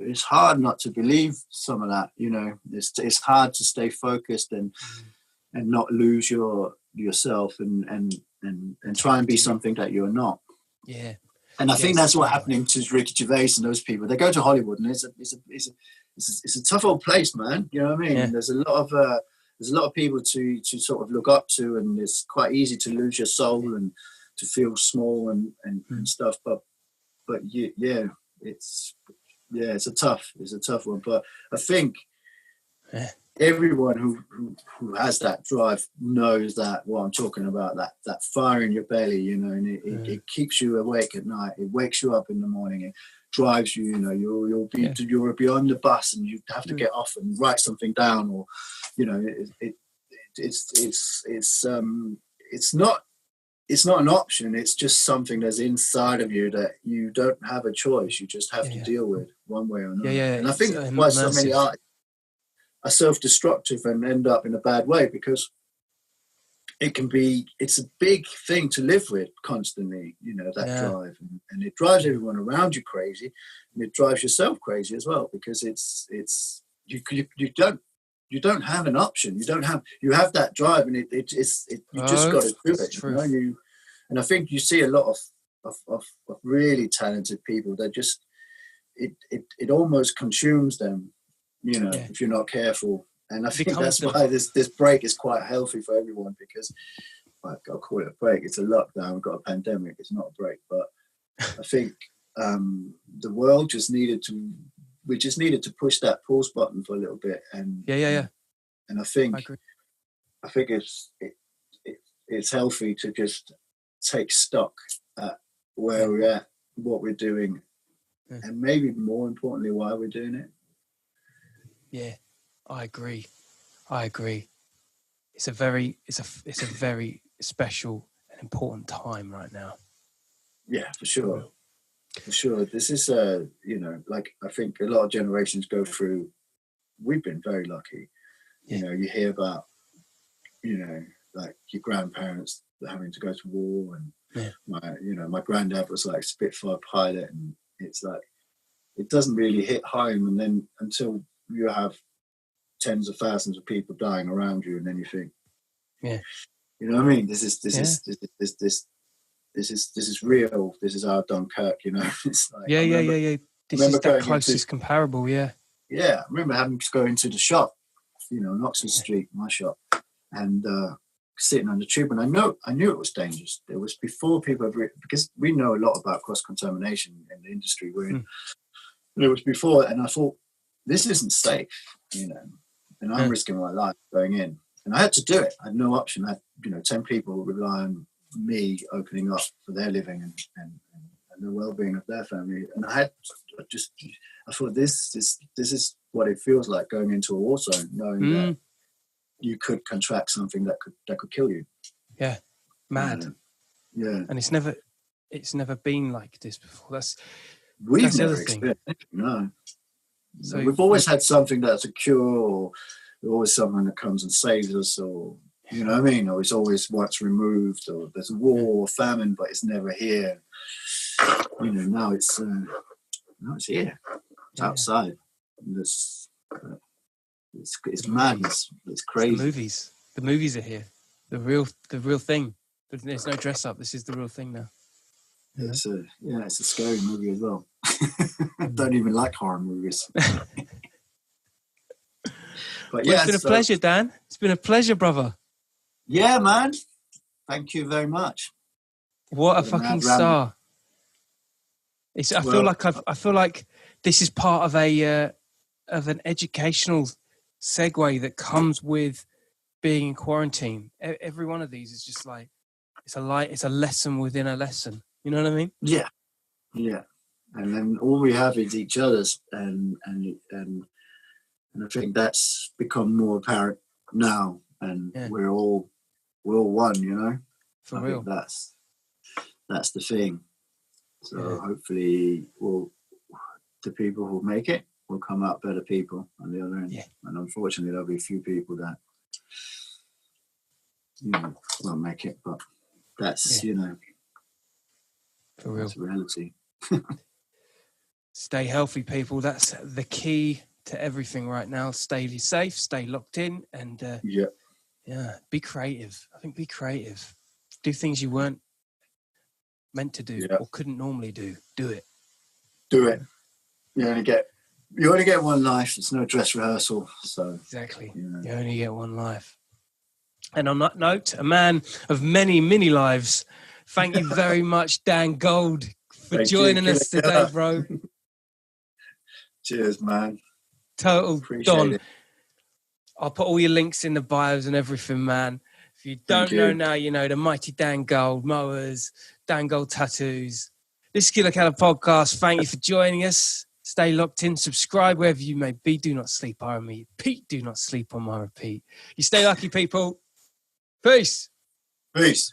it's hard not to believe some of that. You know, it's hard to stay focused and not lose yourself and try and be something that you're not. Yeah. And I think that's what's happening to Ricky Gervais and those people. They go to Hollywood, and it's a tough old place, man. You know what I mean? Yeah. There's a lot of people to sort of look up to, and it's quite easy to lose your soul and to feel small and stuff. But it's a tough one. But I think everyone who has that drive knows that what I'm talking about, that fire in your belly, you know, and it keeps you awake at night. It wakes you up in the morning. It drives you. You know, you'll be on the bus and you have to get off and write something down, or you know, it's not an option. It's just something that's inside of you that you don't have a choice. You just have to deal with one way or another. And I think that's why so many artists are self-destructive and end up in a bad way, because it's a big thing to live with constantly, you know, that drive. And it drives everyone around you crazy, and it drives yourself crazy as well, because you don't, you don't have an option. You have that drive, and you just got to do it. You know? And I think you see a lot of really talented people that just it almost consumes them, you know, if you're not careful. And I think that's why this break is quite healthy for everyone, because I'll call it a break. It's a lockdown. We've got a pandemic. It's not a break, but I think the world just needed to push that pause button for a little bit. And and I think it's healthy to just take stock at where we're at, what we're doing, and maybe more importantly, why we're doing it. Yeah, I agree. It's a very special and important time right now. Yeah, for sure. This is you know, like, I think a lot of generations go through. We've been very lucky. You know, you hear about, you know, like your grandparents having to go to war, and my granddad was like Spitfire pilot, and it's like it doesn't really hit home, and then until you have tens of thousands of people dying around you, and then you think, you know what I mean? This is real. This is our Dunkirk, you know. It's like, This is the closest comparable. Yeah, I remember having to go into the shop, you know, on Oxford Street, my shop, and sitting on the tube, and I knew it was dangerous. It was before people because we know a lot about cross-contamination in the industry we're in. It was before, and I thought, this isn't safe, you know, and I'm risking my life going in. And I had to do it. I had no option. I had, you know, 10 people rely on me opening up for their living and the well-being of their family. And I thought this is what it feels like going into a war zone, knowing that you could contract something that could kill you. Yeah, mad. And it's never been like this before. We've never experienced it. No. So we've always had something that's a cure, or always someone that comes and saves us, or, you know what I mean? Or it's always once removed, or there's a war or famine, but it's never here. You know, now it's here. It's outside. It's madness. It's crazy. The movies are here. The real thing. There's no dress up. This is the real thing now. It's a scary movie as well. I don't even like horror movies. But it's been a pleasure, Dan. It's been a pleasure, brother. Yeah, man. Thank you very much. What a fucking star! I feel like this is part of an educational segue that comes with being in quarantine. Every one of these is just like it's a lesson within a lesson. You know what I mean? Yeah. And then all we have is each other's, and I think that's become more apparent now. And we're all one, you know. For real. That's the thing. So hopefully, the people who make it will come out better people on the other end. Yeah. And unfortunately, there'll be a few people that, you know, won't make it. But that's you know. For real. That's reality. Stay healthy, people. That's the key to everything right now. Stay safe, stay locked in, and be creative. I think be creative. Do things you weren't meant to do or couldn't normally do. Do it. You only get one life. It's no dress rehearsal. So exactly. You only get one life. And on that note, a man of many, many lives, thank you very much, Dan Gold, for joining us today, bro. Cheers, man. Total Don. It. I'll put all your links in the bios and everything, man. If you don't know now, you know the mighty Dan Gold, Moas, Dan Gold Tattoos. This is Killa Kela Podcast. Thank you for joining us. Stay locked in. Subscribe wherever you may be. Do not sleep on me. Pete, do not sleep on my repeat. You stay lucky, people. Peace. Peace.